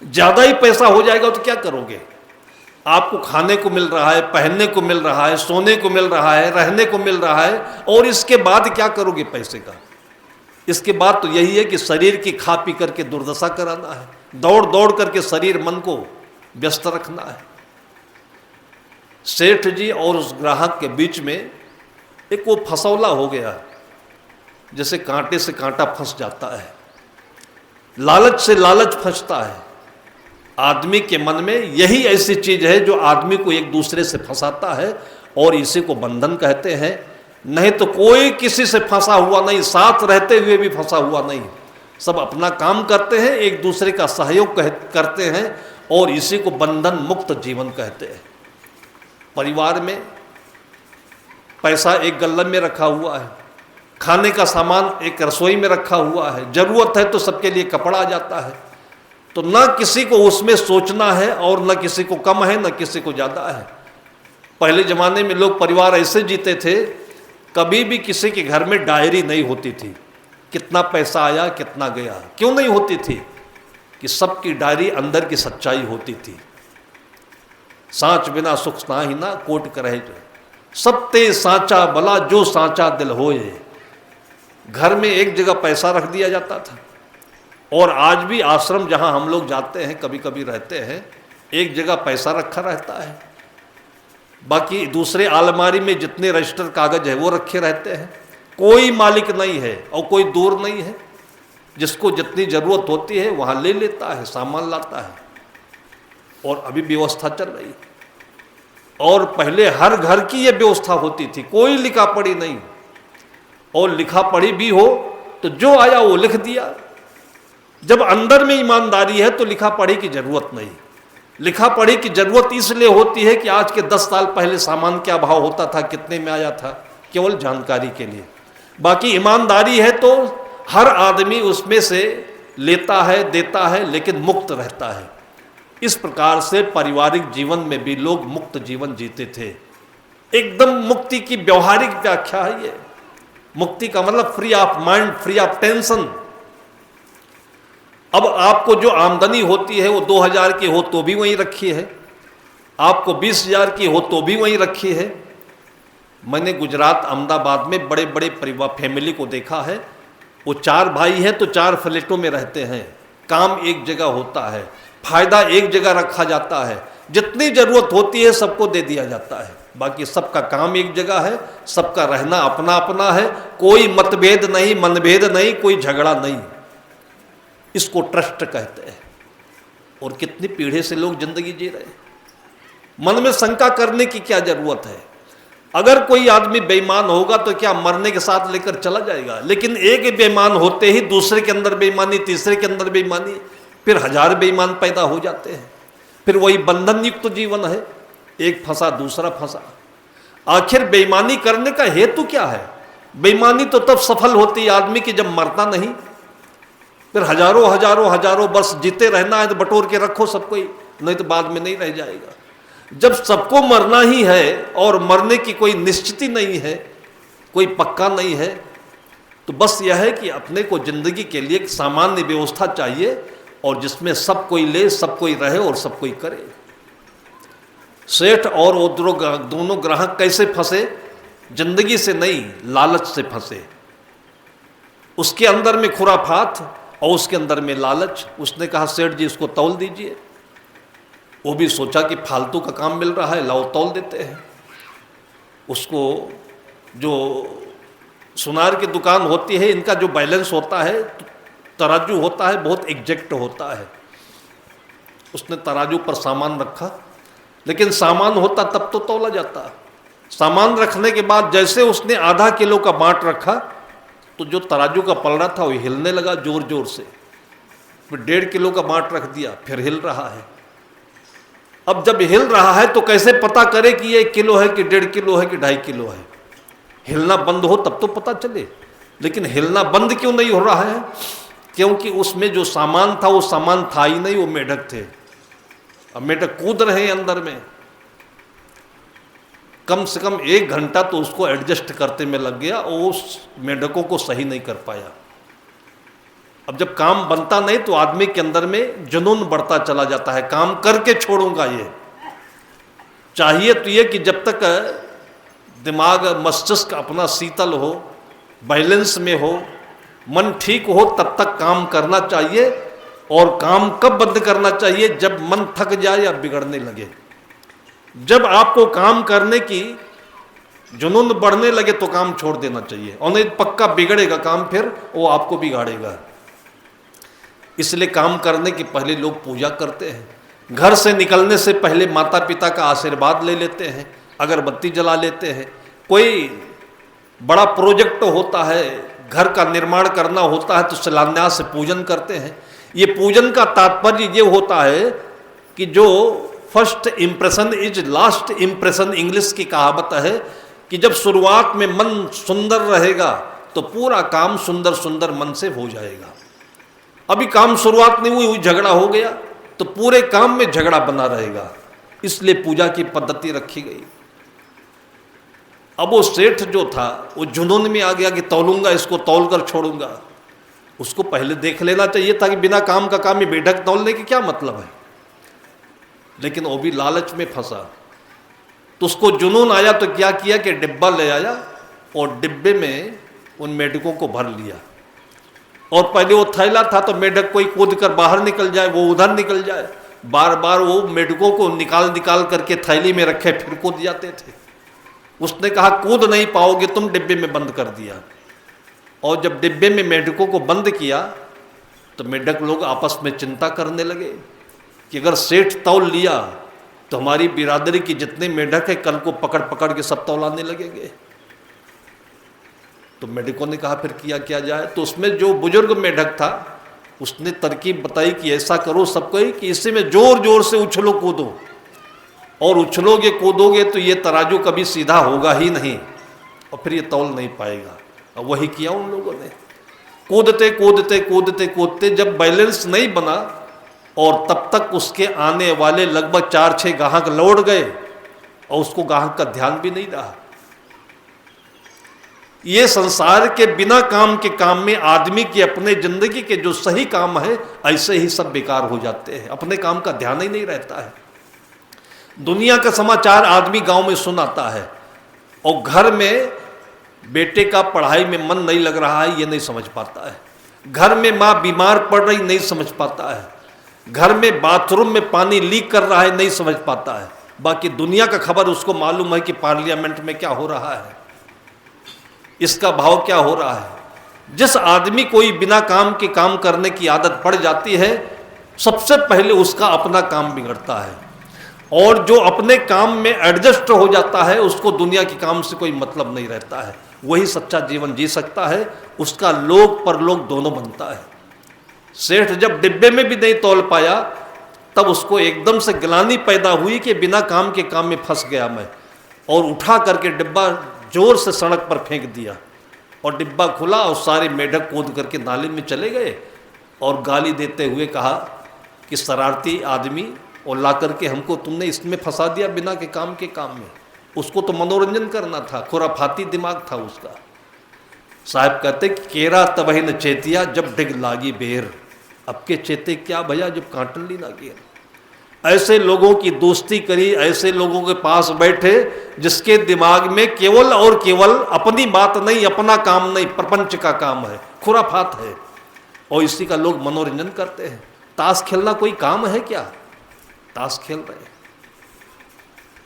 ज्यादा ही पैसा हो जाएगा तो क्या करोगे? आपको खाने को मिल रहा है, पहनने को मिल रहा है, सोने को मिल रहा है, रहने को मिल रहा है, और इसके बाद क्या करोगे पैसे का? इसके बाद तो यही है कि शरीर की खा पी करके दुर्दशा कराना है, दौड़ दौड़ करके शरीर मन को व्यस्त रखना है। सेठ जी और उस ग्राहक के बीच में एक वो फसौला हो गया, जैसे कांटे से कांटा फंस जाता है, लालच से लालच फंसता है। आदमी के मन में यही ऐसी चीज है जो आदमी को एक दूसरे से फंसाता है, और इसी को बंधन कहते हैं। नहीं तो कोई किसी से फंसा हुआ नहीं, साथ रहते हुए भी फंसा हुआ नहीं। सब अपना काम करते हैं, एक दूसरे का सहयोग करते हैं, और इसी को बंधन मुक्त जीवन कहते हैं। परिवार में पैसा एक गल्ले में रखा हुआ है, खाने का सामान एक रसोई में रखा हुआ है, जरूरत है तो सबके लिए कपड़ा आ जाता है। तो न किसी को उसमें सोचना है और न किसी को कम है, न किसी को ज़्यादा है। पहले ज़माने में लोग परिवार ऐसे जीते थे, कभी भी किसी के घर में डायरी नहीं होती थी, कितना पैसा आया कितना गया। क्यों नहीं होती थी? कि सबकी डायरी अंदर की सच्चाई होती थी। सांच बिना सुख नाही ना कोट करे, सत्य सांचा भला जो सांचा दिल होए। घर में एक जगह पैसा रख दिया जाता था, और आज भी आश्रम जहाँ हम लोग जाते हैं, कभी कभी रहते हैं, एक जगह पैसा रखा रहता है, बाकी दूसरे अलमारी में जितने रजिस्टर कागज है वो रखे रहते हैं। कोई मालिक नहीं है और कोई दूर नहीं है, जिसको जितनी ज़रूरत होती है वहाँ ले लेता है, सामान लाता है। और अभी व्यवस्था चल रही है। और पहले हर घर की ये व्यवस्था होती थी, कोई लिखा पढ़ी नहीं, और लिखा पढ़ी भी हो तो जो आया वो लिख दिया। जब अंदर में ईमानदारी है तो लिखा पढ़ी की जरूरत नहीं। लिखा पढ़ी की जरूरत इसलिए होती है कि आज के 10 साल पहले सामान क्या भाव होता था, कितने में आया था, केवल जानकारी के लिए। बाकी ईमानदारी है तो हर आदमी उसमें से लेता है, देता है, लेकिन मुक्त रहता है। इस प्रकार से पारिवारिक जीवन में भी लोग मुक्त जीवन जीते थे। एकदम मुक्ति की व्यवहारिक व्याख्या है ये। मुक्ति का मतलब free of mind, free of tension. अब आपको जो आमदनी होती है वो 2000 की हो तो भी वहीं रखी है, आपको 20,000 की हो तो भी वहीं रखी है। मैंने गुजरात अहमदाबाद में बड़े बड़े परिवार फैमिली को देखा है। वो 4 भाई हैं तो 4 फ्लैटों में रहते हैं, काम एक जगह होता है, फायदा एक जगह रखा जाता है, जितनी जरूरत होती है सबको दे दिया जाता है। बाकी सबका काम एक जगह है, सबका रहना अपना अपना है, कोई मतभेद नहीं, मनभेद नहीं, कोई झगड़ा नहीं। इसको ट्रस्ट कहते हैं। और कितनी पीढ़ी से लोग जिंदगी जी रहे हैं। मन में शंका करने की क्या जरूरत है। अगर कोई आदमी बेईमान होगा तो क्या मरने के साथ लेकर चला जाएगा, लेकिन एक बेईमान होते ही दूसरे के अंदर बेईमानी, तीसरे के अंदर बेईमानी, फिर 1000 बेईमान पैदा हो जाते हैं। फिर वही बंधन युक्त जीवन है, एक फंसा दूसरा फंसा। आखिर बेईमानी करने का हेतु क्या है? बेईमानी तो तब सफल होती है आदमी की जब मरता नहीं। फिर हजारों हजारों हजारों वर्ष जीते रहना है तो बटोर के रखो सबको ही, नहीं तो बाद में नहीं रह जाएगा। जब सबको मरना ही है और मरने की कोई निश्चिति नहीं है, कोई पक्का नहीं है, तो बस यह है कि अपने को जिंदगी के लिए एक सामान्य व्यवस्था चाहिए और जिसमें सब कोई ले, सब कोई रहे और सब कोई करे। सेठ और दोनों ग्राहक कैसे फंसे? जिंदगी से नहीं, लालच से फंसे। उसके अंदर में खुराफात और उसके अंदर में लालच। उसने कहा सेठ जी इसको तौल दीजिए। वो भी सोचा कि फालतू का काम मिल रहा है, लाओ तौल देते हैं। उसको जो सुनार की दुकान होती है, इनका जो बैलेंस होता है, तराजू होता है, बहुत एग्जैक्ट होता है। उसने तराजू पर सामान रखा, लेकिन सामान होता तब तो तौला जाता। सामान रखने के बाद जैसे उसने आधा किलो का बांट रखा तो जो तराजू का पलड़ा था वो हिलने लगा जोर जोर से। फिर 1.5 किलो का बांट रख दिया, फिर हिल रहा है। अब जब हिल रहा है तो कैसे पता करे कि ये 1 किलो है कि 1.5 किलो है कि 2.5 किलो है? हिलना बंद हो तब तो पता चले। लेकिन हिलना बंद क्यों नहीं हो रहा है? क्योंकि उसमें जो सामान था वो सामान था ही नहीं, वो मेढक थे। अब मेढक कूद रहे हैं अंदर में। कम से कम 1 घंटा तो उसको एडजस्ट करते में लग गया और उस मेढकों को सही नहीं कर पाया। अब जब काम बनता नहीं तो आदमी के अंदर में जुनून बढ़ता चला जाता है, काम करके छोड़ूंगा। ये चाहिए तो ये कि जब तक दिमाग मस्तिष्क अपना शीतल हो, बैलेंस में हो, मन ठीक हो, तब तक काम करना चाहिए। और काम कब बंद करना चाहिए? जब मन थक जाए या बिगड़ने लगे। जब आपको काम करने की जुनून बढ़ने लगे तो काम छोड़ देना चाहिए, और नहीं पक्का बिगड़ेगा काम, फिर वो आपको बिगाड़ेगा। इसलिए काम करने के पहले लोग पूजा करते हैं। घर से निकलने से पहले माता पिता का आशीर्वाद ले लेते हैं, अगरबत्ती जला लेते हैं। कोई बड़ा प्रोजेक्ट होता है, घर का निर्माण करना होता है तो शिलान्यास से पूजन करते हैं। ये पूजन का तात्पर्य ये होता है कि जो first impression is last impression, English की कहावत है कि जब शुरुआत में मन सुंदर रहेगा तो पूरा काम सुंदर सुंदर मन से हो जाएगा। अभी काम शुरुआत नहीं हुई, झगड़ा हो गया तो पूरे काम में झगड़ा बना रहेगा। इसलिए पूजा की पद्धति रखी गई। अब वो सेठ जो था वो जुनून में आ गया कि तौलूंगा, इसको तौल कर छोड़ूंगा। उसको पहले देख लेना चाहिए था कि बिना काम का काम ही मेढक तौलने की क्या मतलब है। लेकिन वो भी लालच में फंसा तो उसको जुनून आया तो क्या किया कि डिब्बा ले आया और डिब्बे में उन मेढकों को भर लिया। और पहले वो थैला था तो मेढक कोई कूद कर बाहर निकल जाए, वो उधर निकल जाए, बार बार वो मेढकों को निकाल निकाल करके थैली में रखे फिर कूद जाते थे। उसने कहा कूद नहीं पाओगे तुम, डिब्बे में बंद कर दिया। और जब डिब्बे में मेढकों को बंद किया तो मेढक लोग आपस में चिंता करने लगे कि अगर सेठ तौल लिया तो हमारी बिरादरी की जितने मेढक है कल को पकड़ पकड़ के सब तौलाने लगेंगे। तो मेढकों ने कहा फिर किया क्या जाए। तो उसमें जो बुजुर्ग मेढक था उसने तरकीब बताई कि ऐसा करो सबको ही कि इसी में जोर जोर से उछलो कूदो, और उछलोगे कूदोगे तो ये तराजू कभी सीधा होगा ही नहीं और फिर ये तौल नहीं पाएगा। और वही किया उन लोगों ने, कूदते कूदते कूदते कूदते जब बैलेंस नहीं बना और तब तक उसके आने वाले लगभग 4-6 गाहक लौट गए और उसको गाहक का ध्यान भी नहीं रहा। ये संसार के बिना काम के काम में आदमी की अपने जिंदगी के जो सही काम है ऐसे ही सब बेकार हो जाते हैं, अपने काम का ध्यान ही नहीं रहता है। दुनिया का समाचार आदमी गांव में सुनाता है और घर में बेटे का पढ़ाई में मन नहीं लग रहा है ये नहीं समझ पाता है, घर में माँ बीमार पड़ रही नहीं समझ पाता है, घर में बाथरूम में पानी लीक कर रहा है नहीं समझ पाता है। बाकी दुनिया का खबर उसको मालूम है कि पार्लियामेंट में क्या हो रहा है, इसका भाव क्या हो रहा है। जिस आदमी कोई बिना काम के काम करने की आदत पड़ जाती है सबसे पहले उसका अपना काम बिगड़ता है, और जो अपने काम में एडजस्ट हो जाता है उसको दुनिया के काम से कोई मतलब नहीं रहता है। वही सच्चा जीवन जी सकता है, उसका लोक परलोक दोनों बनता है। सेठ जब डिब्बे में भी नहीं तौल पाया तब उसको एकदम से ग्लानि पैदा हुई कि बिना काम के काम में फंस गया मैं, और उठा करके डिब्बा जोर से सड़क पर फेंक दिया और डिब्बा खुला और सारे मेढक कूद करके नाले में चले गए और गाली देते हुए कहा कि शरारती आदमी, और ला करके हमको तुमने इसमें फंसा दिया बिना के काम में। उसको तो मनोरंजन करना था, खुराफाती दिमाग था उसका। साहब कहते केरा तबही न चेतिया जब डिग लागी बेर, अब के चेते क्या भैया जब कांटन ली ना गेर। ऐसे लोगों की दोस्ती करी, ऐसे लोगों के पास बैठे जिसके दिमाग में केवल और केवल अपनी बात नहीं, अपना काम नहीं, प्रपंच का काम है, खुराफात है, और इसी का लोग मनोरंजन करते हैं। ताश खेलना कोई काम है क्या? ताश खेल रहे,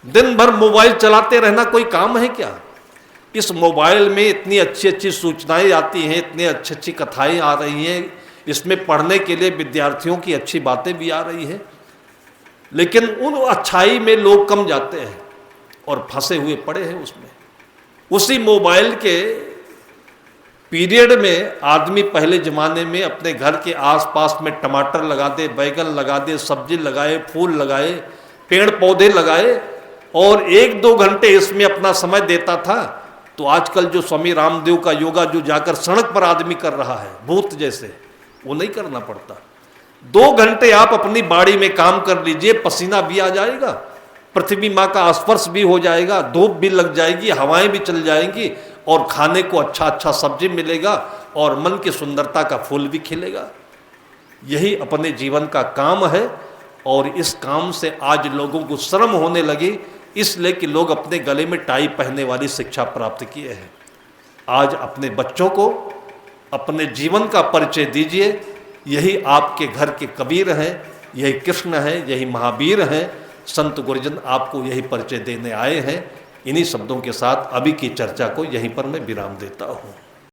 दिन भर मोबाइल चलाते रहना कोई काम है क्या? इस मोबाइल में इतनी अच्छी अच्छी सूचनाएं आती हैं, इतनी अच्छी अच्छी कथाएं आ रही हैं, इसमें पढ़ने के लिए विद्यार्थियों की अच्छी बातें भी आ रही हैं, लेकिन उन अच्छाई में लोग कम जाते हैं और फंसे हुए पड़े हैं उसमें। उसी मोबाइल के पीरियड में आदमी पहले ज़माने में अपने घर के आसपास में टमाटर लगा दे, बैगन लगा दे, सब्जी लगाए, फूल लगाए, पेड़ पौधे लगाए और 1-2 घंटे इसमें अपना समय देता था। तो आजकल जो स्वामी रामदेव का योगा जो जाकर सड़क पर आदमी कर रहा है भूत जैसे, वो नहीं करना पड़ता। 2 घंटे आप अपनी बाड़ी में काम कर लीजिए, पसीना भी आ जाएगा, पृथ्वी माँ का स्पर्श भी हो जाएगा, धूप भी लग जाएगी, हवाएं भी चल जाएंगी और खाने को अच्छा अच्छा सब्जी मिलेगा और मन की सुंदरता का फूल भी खिलेगा। यही अपने जीवन का काम है और इस काम से आज लोगों को शर्म होने लगी, इसलिए कि लोग अपने गले में टाई पहनने वाली शिक्षा प्राप्त किए हैं। आज अपने बच्चों को अपने जीवन का परिचय दीजिए। यही आपके घर के कबीर हैं, यही कृष्ण हैं, यही महावीर हैं, संत गुरुजन आपको यही परिचय देने आए हैं। इन्हीं शब्दों के साथ अभी की चर्चा को यहीं पर मैं विराम देता हूँ।